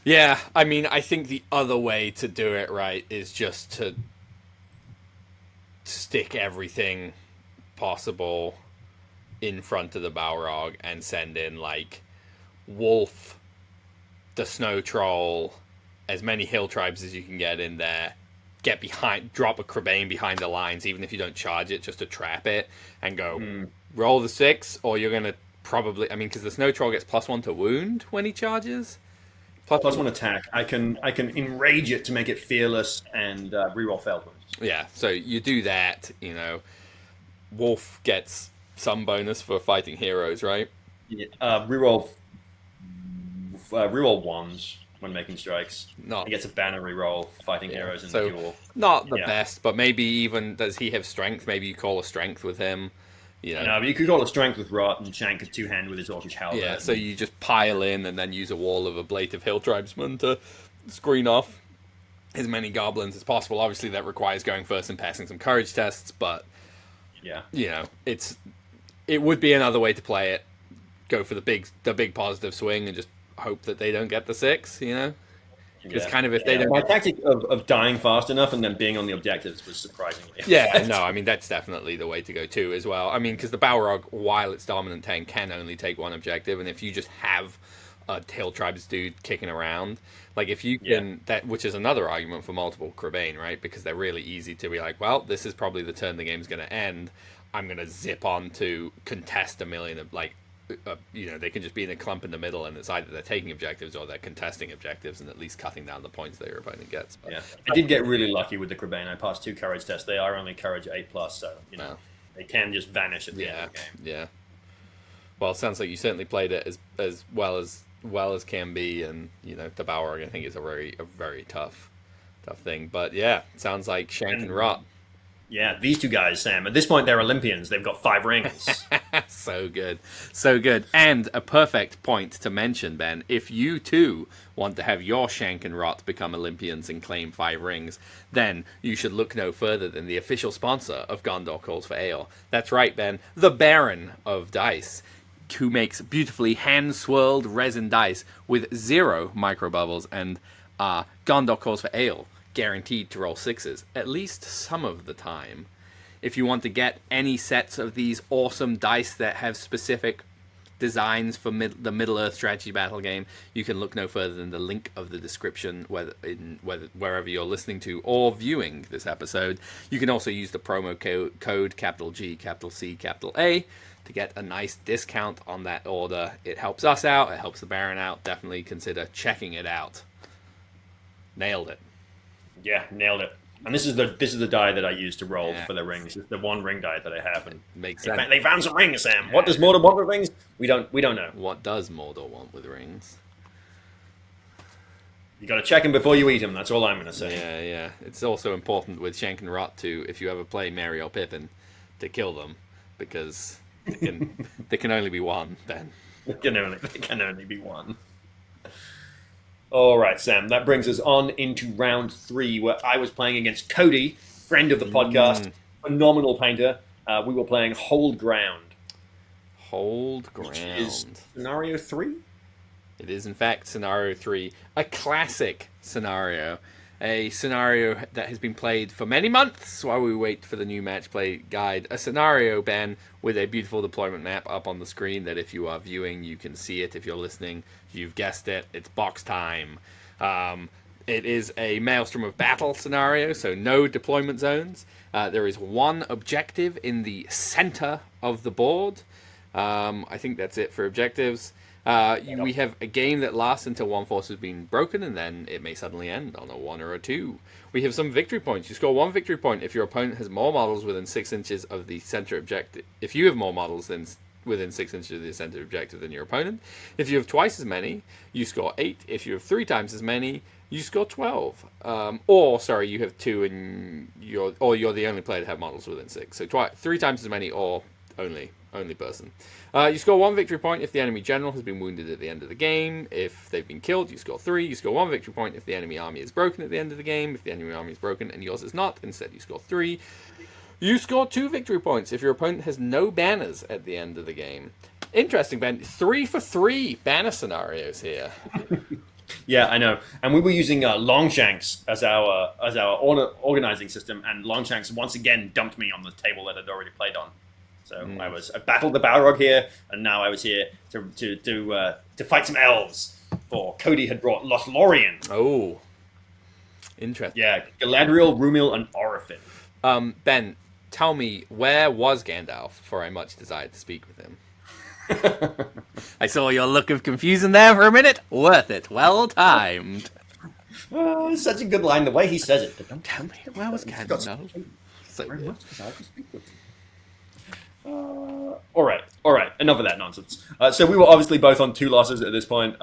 Yeah, I mean, I think the other way to do it right is just to stick everything possible in front of the Balrog and send in like Wolf, the Snow Troll, as many hill tribes as you can get in there. Get behind, drop a Crebain behind the lines, even if you don't charge it, just to trap it and go roll the 6, or you're gonna probably. I mean, because the Snow Troll gets +1 to wound when he charges. Plus one attack. I can enrage it to make it fearless and reroll failed wounds. Yeah, so you do that. Wolf gets some bonus for fighting heroes, right? Yeah, reroll ones when making strikes. Not He gets a banner reroll for fighting heroes in so the duel. not the best, but maybe even does he have strength? Maybe you call a strength with him. No, but you could call a strength with Rot and Shank a two-hand with his Orcish Halberd. Yeah, so you just pile in and then use a wall of ablative hill tribesmen to screen off as many goblins as possible. Obviously, that requires going first and passing some courage tests, but yeah, it would be another way to play it. Go for the big positive swing and just hope that they don't get the 6. Because kind of if they don't. My tactic of dying fast enough and then being on the objectives was surprisingly Yeah, no, I mean, that's definitely the way to go too as well. I mean, because the Balrog, while it's dominant tank, can only take one objective, and if you just have a Hill Tribes dude kicking around, like if you can, that, which is another argument for multiple Crebain, right? Because they're really easy to be like, well, this is probably the turn the game's going to end. I'm going to zip on to contest a million of, like, they can just be in a clump in the middle, and it's either they're taking objectives or they're contesting objectives, and at least cutting down the points that your opponent gets. But, yeah, I did get really lucky with the Crebain. I passed 2 courage tests. They are only courage 8+, so they can just vanish at the end of the game. Yeah. Well, it sounds like you certainly played it as well as can be, and the Balrog I think is a very tough thing. But yeah, it sounds like Shank and Rot. Yeah, these two guys, Sam. At this point, they're Olympians. They've got 5 rings. So good. And a perfect point to mention, Ben, if you too want to have your Shank and Rot become Olympians and claim 5 rings, then you should look no further than the official sponsor of Gondor Calls for Ale. That's right, Ben, the Baron of Dice, who makes beautifully hand-swirled resin dice with 0 microbubbles, and Gondor Calls for Ale, guaranteed to roll 6s, at least some of the time. If you want to get any sets of these awesome dice that have specific designs for the Middle-earth strategy battle game, you can look no further than the link of the description wherever you're listening to or viewing this episode. You can also use the promo code capital G, capital C, capital A to get a nice discount on that order. It helps us out. It helps the Baron out. Definitely consider checking it out. Nailed it. Yeah, nailed it. And this is the die that I use to roll for the rings. It's the 1 ring die that I have. And makes sense. They found some rings, Sam. What does Mordor want with rings? We don't know. What does Mordor want with rings? You got to check them before you eat them. That's all I'm going to say. Yeah. It's also important with Shank and Rot to, if you ever play Merry or Pippin, to kill them, because there can only be one. Ben. There can only be one. All right, Sam, that brings us on into round 3, where I was playing against Cody, friend of the podcast, phenomenal painter. We were playing Hold Ground. Hold Ground. Which is scenario 3? It is, in fact, scenario 3. A classic scenario. A scenario that has been played for many months while we wait for the new match play guide. A scenario, Ben, with a beautiful deployment map up on the screen that if you are viewing, you can see it. If you're listening, you've guessed it. It's box time. It is a Maelstrom of Battle scenario, so no deployment zones. There is 1 objective in the center of the board. I think that's it for objectives. We have a game that lasts until 1 force has been broken, and then it may suddenly end on a 1 or a 2. We have some victory points. You score 1 victory point if your opponent has more models within 6 inches of the center objective. If you have more models than within 6 inches of the center objective than your opponent. If you have twice as many, you score 8. If you have 3 times as many, you score 12. You have 2 and you're the only player to have models within 6. So 3 times as many or only only person. You score 1 victory point if the enemy general has been wounded at the end of the game. If they've been killed, you score 3. You score 1 victory point if the enemy army is broken at the end of the game. If the enemy army is broken and yours is not, instead you score 3. You score 2 victory points if your opponent has no banners at the end of the game. Interesting, Ben. 3 for 3 banner scenarios here. Yeah, I know. And we were using Longshanks as our organizing system, and Longshanks once again dumped me on the table that I'd already played on. So I battled the Balrog here, and now I was here to fight some elves. For Cody had brought Lothlorien. Oh, interesting. Yeah, Galadriel, Rumil, and Orifin. Ben, tell me, where was Gandalf? For I much desired to speak with him. I saw your look of confusion there for a minute. Worth it. Well timed. Oh, such a good line. The way he says it. But don't Tell me, where was Gandalf? So very good. much because I can speak with him. All right. Enough of that nonsense. So we were obviously both on 2 losses at this point.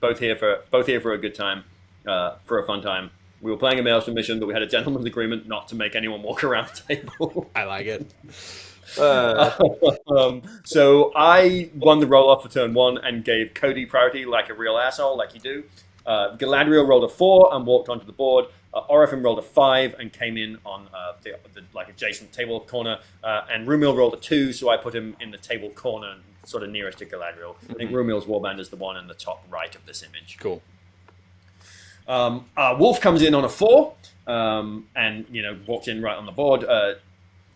Both here for a good time, for a fun time. We were playing a Maelstrom mission, but we had a gentleman's agreement not to make anyone walk around the table. I like it. So I won the roll off for turn 1 and gave Cody priority like a real asshole, like you do. Galadriel rolled a 4 and walked onto the board. Orifin rolled a 5 and came in on the like adjacent table corner. And Rumil rolled a 2, so I put him in the table corner, sort of nearest to Galadriel. I think Rumil's warband is the one in the top right of this image. Cool. Wolf comes in on a 4, and walked in right on the board.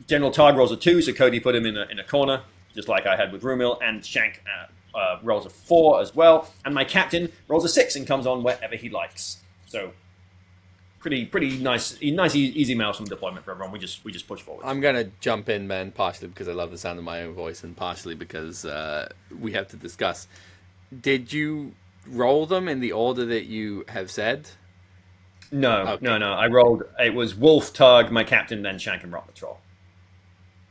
General Targ rolls a 2, so Cody put him in a corner, just like I had with Rumil, and Shank rolls a 4 as well, and my captain rolls a 6 and comes on wherever he likes. So pretty nice, easy Maelstrom deployment for everyone. We just push forward. I'm gonna jump in, man, partially because I love the sound of my own voice, and partially because we have to discuss. Did you roll them in the order that you have said? No, Okay. no. I rolled. It was Wolf, Targ, my captain, then Shank and Rot the Troll.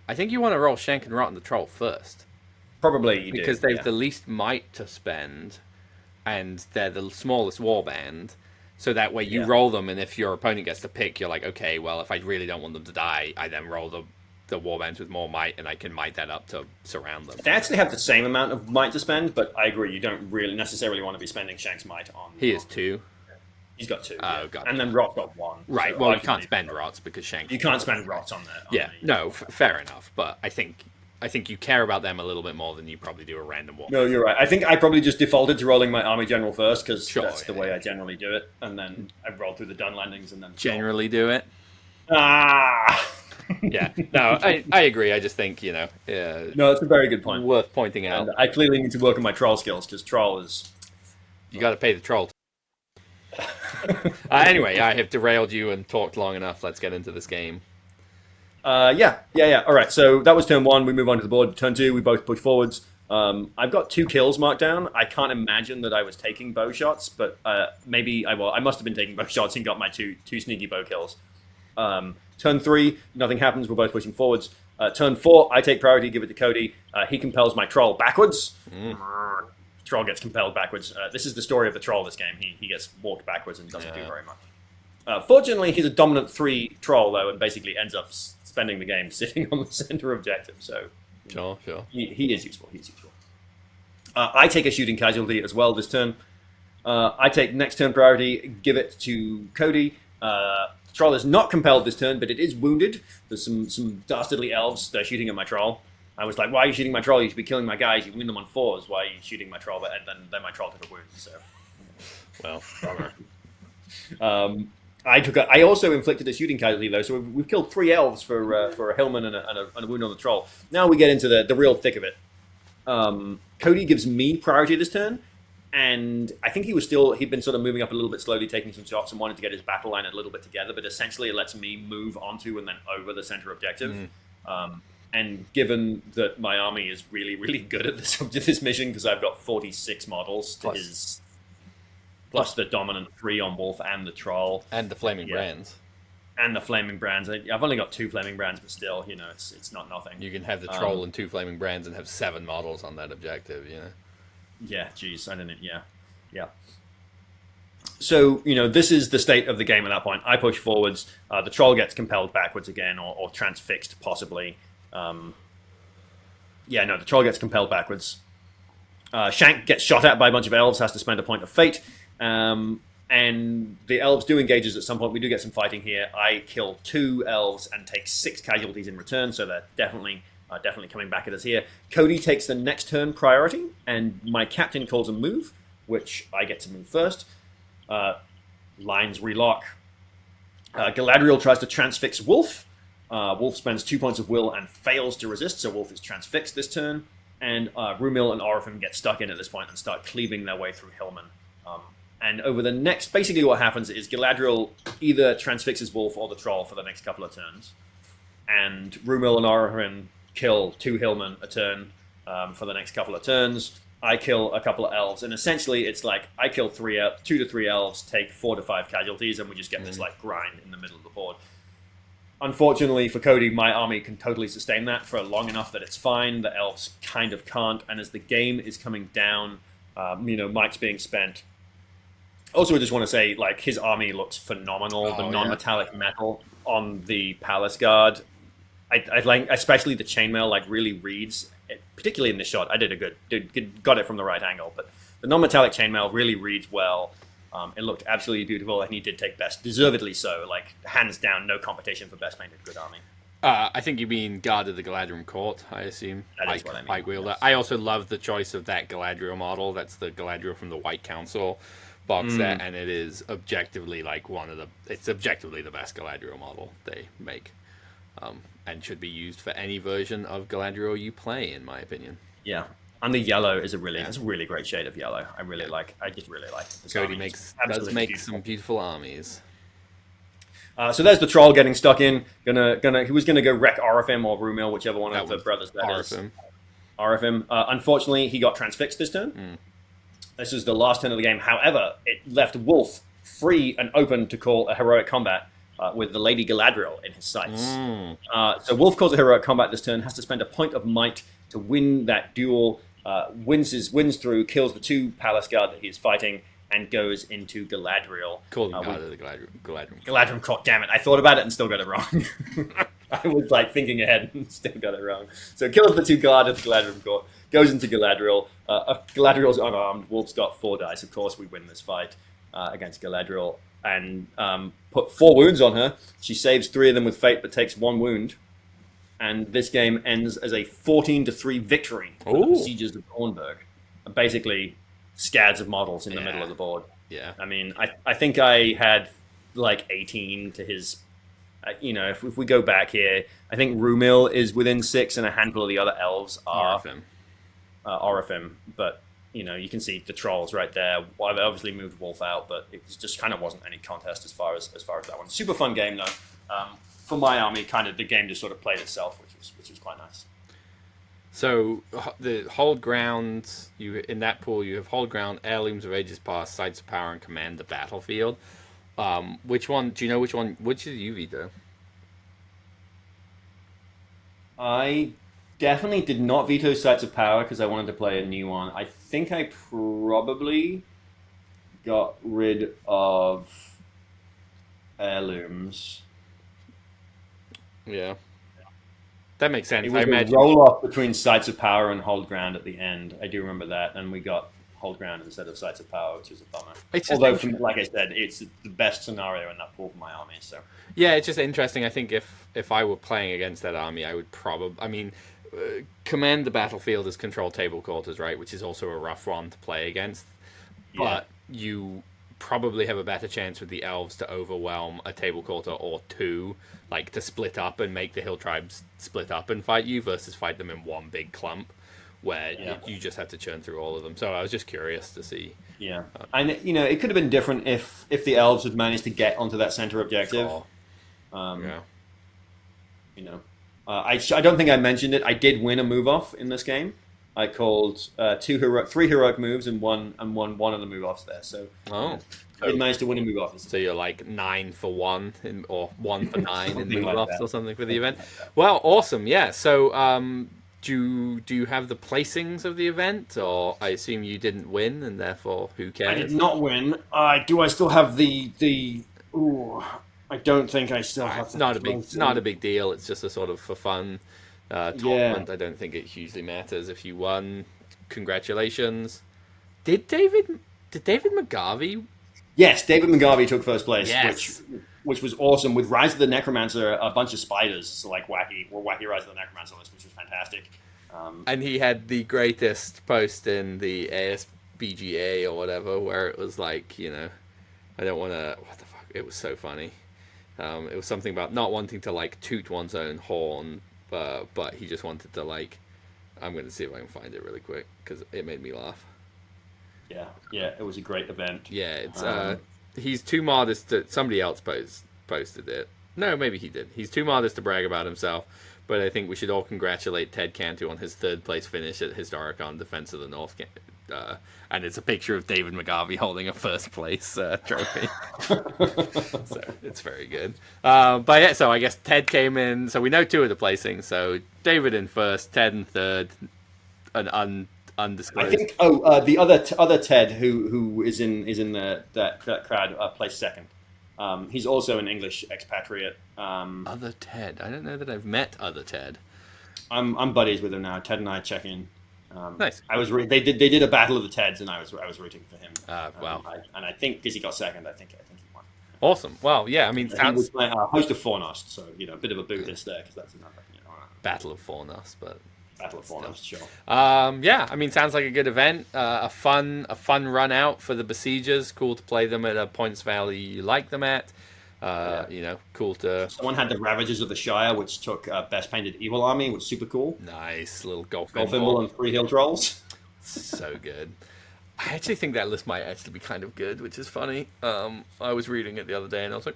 I think you want to roll Shank and Rot and the Troll first. Probably you Because do, they've the least might to spend, and they're the smallest warband. So that way you roll them, and if your opponent gets to pick, you're like, okay, well, if I really don't want them to die, I then roll the warbands with more might, and I can might that up to surround them. They actually have the same amount of might to spend, but I agree, you don't really necessarily want to be spending Shank's might on. He is 2. He's got 2. Oh, gotcha. And then Rot got 1. Right, so well, you can't spend Rots because Shank... You can't spend Rots on that. Yeah, no, fair enough, but I think you care about them a little bit more than you probably do a random one. No, you're right. I think I probably just defaulted to rolling my army general first, because that's the yeah. way I generally do it, and then I rolled through the dun landings and then... Generally do it? Ah! Yeah, no, I agree. I just think, No, it's a very good point. Worth pointing out. And I clearly need to work on my troll skills, because troll is... You got to pay the troll. Anyway, I have derailed you and talked long enough. Let's get into this game. Yeah. All right, so that was turn 1. We move on to the board. Turn 2, we both push forwards. I've got 2 kills marked down. I can't imagine that I was taking bow shots, but maybe I must have been taking bow shots and got my two sneaky bow kills. Turn 3, nothing happens. We're both pushing forwards. Turn 4, I take priority, give it to Cody. He compels my troll backwards. Troll gets compelled backwards. This is the story of the troll this game. He gets walked backwards and doesn't do very much. Fortunately, he's a dominant 3 troll, though, and basically ends up spending the game sitting on the center objective. So Sure. he is useful. I take a shooting casualty as well this turn. I take next turn priority, give it to Cody. Troll is not compelled this turn, but it is wounded. There's some dastardly elves that are shooting at my troll. I was like, why are you shooting my troll? You should be killing my guys. You win them on 4s. Why are you shooting my troll? But then my troll took a wound. So, Well, bummer. I also inflicted a shooting casualty though. So we've killed 3 elves for a Hillman and a wound on the troll. Now we get into the real thick of it. Cody gives me priority this turn, and I think he'd been sort of moving up a little bit slowly, taking some shots, and wanted to get his battle line a little bit together. But essentially, it lets me move onto and then over the center objective. And given that my army is really, really good at this mission, because I've got 46 models to plus the dominant 3 on Wolf and the Troll. And the Flaming Brands. And the Flaming Brands. I've only got 2 Flaming Brands, but still, it's not nothing. You can have the Troll and 2 Flaming Brands and have 7 models on that objective, Yeah, geez, I didn't, yeah. So, this is the state of the game at that point. I push forwards. The Troll gets compelled backwards again, or transfixed, possibly. Yeah, no, the troll gets compelled backwards. Shank gets shot at by a bunch of elves, has to spend a point of fate. And the elves do engage us at some point. We do get some fighting here. I kill 2 elves and take 6 casualties in return, so they're definitely coming back at us here. Cody takes the next turn priority, and my captain calls a move, which I get to move first. Lines relock. Galadriel tries to transfix Wolf. Wolf spends 2 points of will and fails to resist, so Wolf is transfixed this turn. And Rumil and Orifim get stuck in at this point and start cleaving their way through Hillman. And over the next, basically what happens is Galadriel either transfixes Wolf or the Troll for the next couple of turns. And Rumil and Orifim kill 2 Hillman a turn for the next couple of turns. I kill a couple of elves. And essentially it's like I kill 2 to 3 elves, take 4 to 5 casualties, and we just get this like grind in the middle of the board. Unfortunately for Cody, my army can totally sustain that for long enough that it's fine. The elves kind of can't. And as the game is coming down, Mike's being spent. Also, I just want to say, like, his army looks phenomenal. The non-metallic metal on the Palace Guard, I like, especially the chainmail, like, really reads, particularly in this shot. I got it from the right angle, but the non-metallic chainmail really reads well. It looked absolutely beautiful, and he did take best, deservedly so. Like, hands down, no competition for best painted good army. I think you mean Guard of the Galadriel Court, I assume. That is what I mean. Pike wielder. Yes. I also love the choice of that Galadriel model. That's the Galadriel from the White Council box set, and it is objectively like it's objectively the best Galadriel model they make, and should be used for any version of Galadriel you play, in my opinion. Yeah. And the yellow is it's a really great shade of yellow. I just really like it. Cody does make some beautiful armies. So there's the troll getting stuck in. He was gonna go wreck Orifim or Rumil, whichever one of the brothers that is. Orifim. Unfortunately, he got transfixed this turn. This is the last turn of the game. However, it left Wolf free and open to call a heroic combat with the Lady Galadriel in his sights. So Wolf calls a heroic combat this turn, has to spend a point of might to win that duel, wins through, kills the 2 Palace Guard that he's fighting, and goes into Galadriel. Called Guard of the Galadriel. Galadriel Court, damn it. I thought about it and still got it wrong. I was like thinking ahead and still got it wrong. So kills the 2 Guard of the Galadriel Court, goes into Galadriel. Galadriel's unarmed. Wolf's got 4 dice. Of course, we win this fight against Galadriel and put 4 wounds on her. She saves 3 of them with fate, but takes 1 wound. And this game ends as a 14-3 victory for the Besiegers of Dornburg. Basically, scads of models in the middle of the board. Yeah. I mean, I think I had like 18 to his. If we go back here, I think Rumil is within 6, and a handful of the other elves are Orifim. But you can see the trolls right there. Well, I've obviously moved Wolf out, but it just kind of wasn't any contest as far as that one. Super fun game though. For my army, kind of the game just sort of played itself, which was quite nice. So the hold ground, in that pool you have hold ground, heirlooms of ages past, sites of power, and command the battlefield. Which one? Do you know which one? Which did you veto? I definitely did not veto sites of power because I wanted to play a new one. I think I probably got rid of heirlooms. Yeah. That makes sense. It was a roll-off between sites of power and hold ground at the end. I do remember that, and we got hold ground instead of sites of power, which is a bummer. Although, like I said, it's the best scenario in that pool for my army. So yeah, it's just interesting. I think if I were playing against that army, I would probably... command the battlefield as control table quarters, right? Which is also a rough one to play against. Yeah. But you probably have a better chance with the elves to overwhelm a table quarter or 2, like to split up and make the hill tribes split up and fight you versus fight them in one big clump where you just have to churn through all of them. So I was just curious to see. Yeah. And it could have been different if the elves had managed to get onto that center objective. I don't think I mentioned it. I did win a move off in this game. I called 3 heroic moves and won one of the move offs there. So I did manage to win a move off. So you're like 9 for 1 or 1 for 9 in move offs or something for the event. Well, awesome. Yeah. So do you have the placings of the event, or I assume you didn't win and therefore who cares? I did not win. Do I still have the? Ooh, I don't think I still have. Not a big deal. It's just a sort of for fun tournament. I don't think it hugely matters if you won. Congratulations. Did David McGarvey? Yes, David McGarvey took first place, Yes. which was awesome. With Rise of the Necromancer, a bunch of spiders, so like wacky Rise of the Necromancer list, which was fantastic. And he had the greatest post in the ASBGA or whatever, where it was like, I don't want to. What the fuck? It was so funny. It was something about not wanting to like toot one's own horn, but he just wanted to like. I'm going to see if I can find it really quick because it made me laugh. Yeah, it was a great event. Yeah, it's he's too modest to. Somebody else posted it. No, maybe he did. He's too modest to brag about himself, but I think we should all congratulate Ted Cantu on his third place finish at Historicon Defense of the North. And it's a picture of David McGarvey holding a first place trophy. So it's very good. But yeah, so I guess Ted came in. So we know two of the placings. So David in first, Ted in third, an undisclosed. I think. The other Ted who is in that crowd placed second. He's also an English expatriate. Other Ted. I don't know that I've met other Ted. I'm buddies with him now. Ted and I check in. Nice. They did a battle of the Teds, and I was rooting for him. Wow. I think because he got second, I think he won. Awesome. Well, yeah. I mean, he was playing, host of Fornost, so a bit of a Buddhist there because that's another Battle of Fornost, but. Battle of Fornost, sure. Yeah, I mean, sounds like a good event. A fun run out for the Besiegers. Cool to play them at a points value you like them at. Cool to. Someone had the Ravagers of the Shire, which took Best Painted Evil Army, which was super cool. Nice little golf thimble and 3 hill trolls. So good. I actually think that list might actually be kind of good, which is funny. I was reading it the other day and I was like,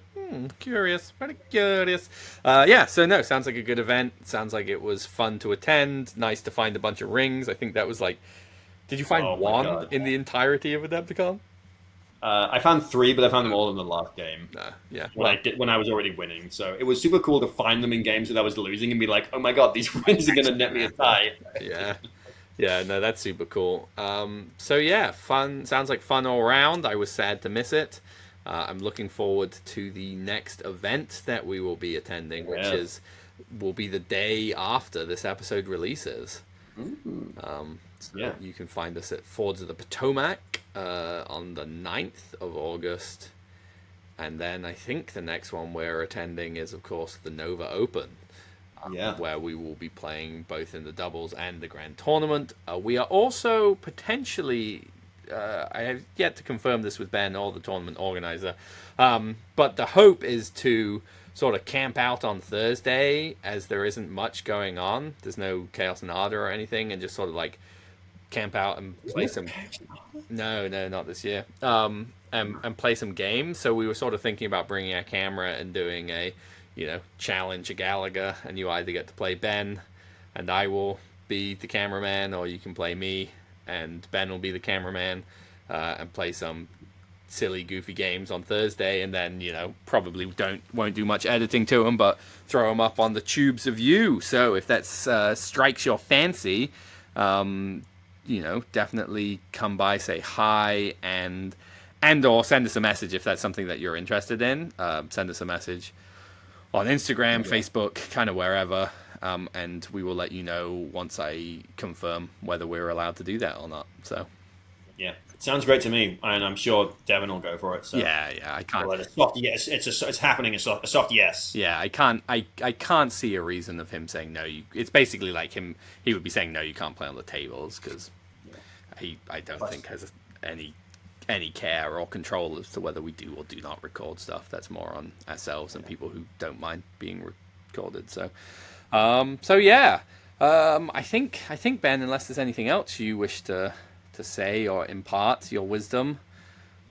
curious, very curious. Sounds like a good event. Sounds like it was fun to attend. Nice to find a bunch of rings. I think that was like, did you find one in the entirety of Adepticon? I found 3, but I found them all in the last game. Yeah. When I was already winning, so it was super cool to find them in games that I was losing and be like, "Oh my god, these rings are going to net me a tie." Yeah, no, that's super cool. Fun. Sounds like fun all around. I was sad to miss it. I'm looking forward to the next event that we will be attending, which will be the day after this episode releases. You can find us at Fords of the Potomac on the 9th of August. And then I think the next one we're attending is, of course, the Nova Open. Where we will be playing both in the doubles and the grand tournament. We are also potentially, I have yet to confirm this with Ben or the tournament organizer, but the hope is to sort of camp out on Thursday as there isn't much going on. There's no Chaos and Ardor or anything, and just sort of like camp out and play some. No, not this year. And play some games. So we were sort of thinking about bringing our camera and doing a challenge a Gallagher, and you either get to play Ben and I will be the cameraman, or you can play me and Ben will be the cameraman, and play some silly goofy games on Thursday, and then probably won't do much editing to them, but throw them up on the tubes of you. So if that strikes your fancy, definitely come by, say hi, and or send us a message if that's something that you're interested in. Send us a message on Instagram, Facebook, kind of wherever, and we will let you know once I confirm whether we're allowed to do that or not. So, yeah, it sounds great to me, and I'm sure Devin will go for it. So. Yeah, I can't. A soft yes. It's happening. A soft yes. Yeah, I can't see a reason of him saying no. It's basically like him. He would be saying no. You can't play on the tables because I don't think has any care or control as to whether we do or do not record stuff. That's more on ourselves and people who don't mind being recorded. So, I think Ben, unless there's anything else you wish to say or impart your wisdom.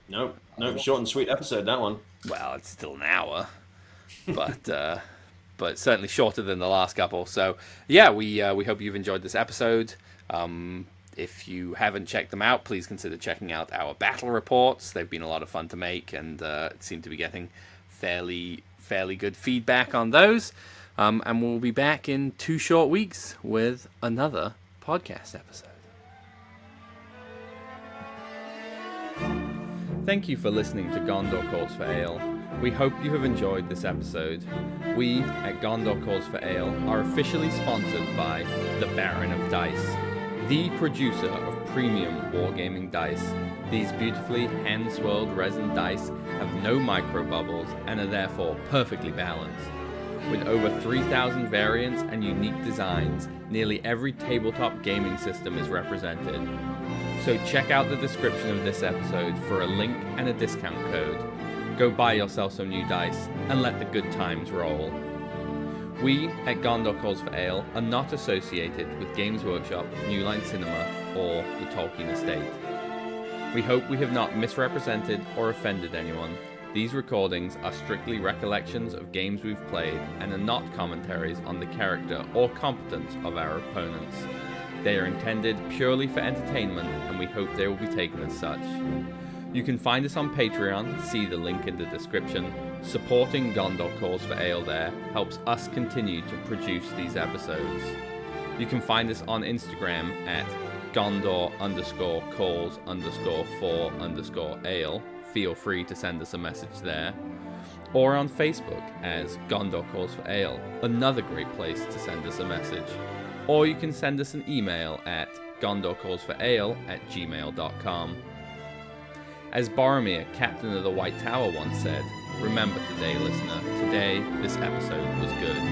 No, short and sweet episode, that one. Well, it's still an hour, but certainly shorter than the last couple. So yeah, we hope you've enjoyed this episode. If you haven't checked them out, please consider checking out our battle reports. They've been a lot of fun to make, and seem to be getting fairly good feedback on those. And we'll be back in 2 short weeks with another podcast episode. Thank you for listening to Gondor Calls for Ale. We hope you have enjoyed this episode. We, at Gondor Calls for Ale, are officially sponsored by the Baron of Dice, the producer of premium wargaming dice. These beautifully hand-swirled resin dice have no micro bubbles and are therefore perfectly balanced. With over 3,000 variants and unique designs, nearly every tabletop gaming system is represented. So check out the description of this episode for a link and a discount code. Go buy yourself some new dice and let the good times roll. We at Gondor Calls for Ale are not associated with Games Workshop, New Line Cinema, or the Tolkien Estate. We hope we have not misrepresented or offended anyone. These recordings are strictly recollections of games we've played and are not commentaries on the character or competence of our opponents. They are intended purely for entertainment, and we hope they will be taken as such. You can find us on Patreon, see the link in the description. Supporting Gondor Calls for Ale there helps us continue to produce these episodes. You can find us on Instagram at Gondor_calls_for_ale. Feel free to send us a message there. Or on Facebook as Gondor Calls for Ale, another great place to send us a message. Or you can send us an email at gondorcallsforale@gmail.com. As Boromir, Captain of the White Tower, once said, remember today, listener, today this episode was good.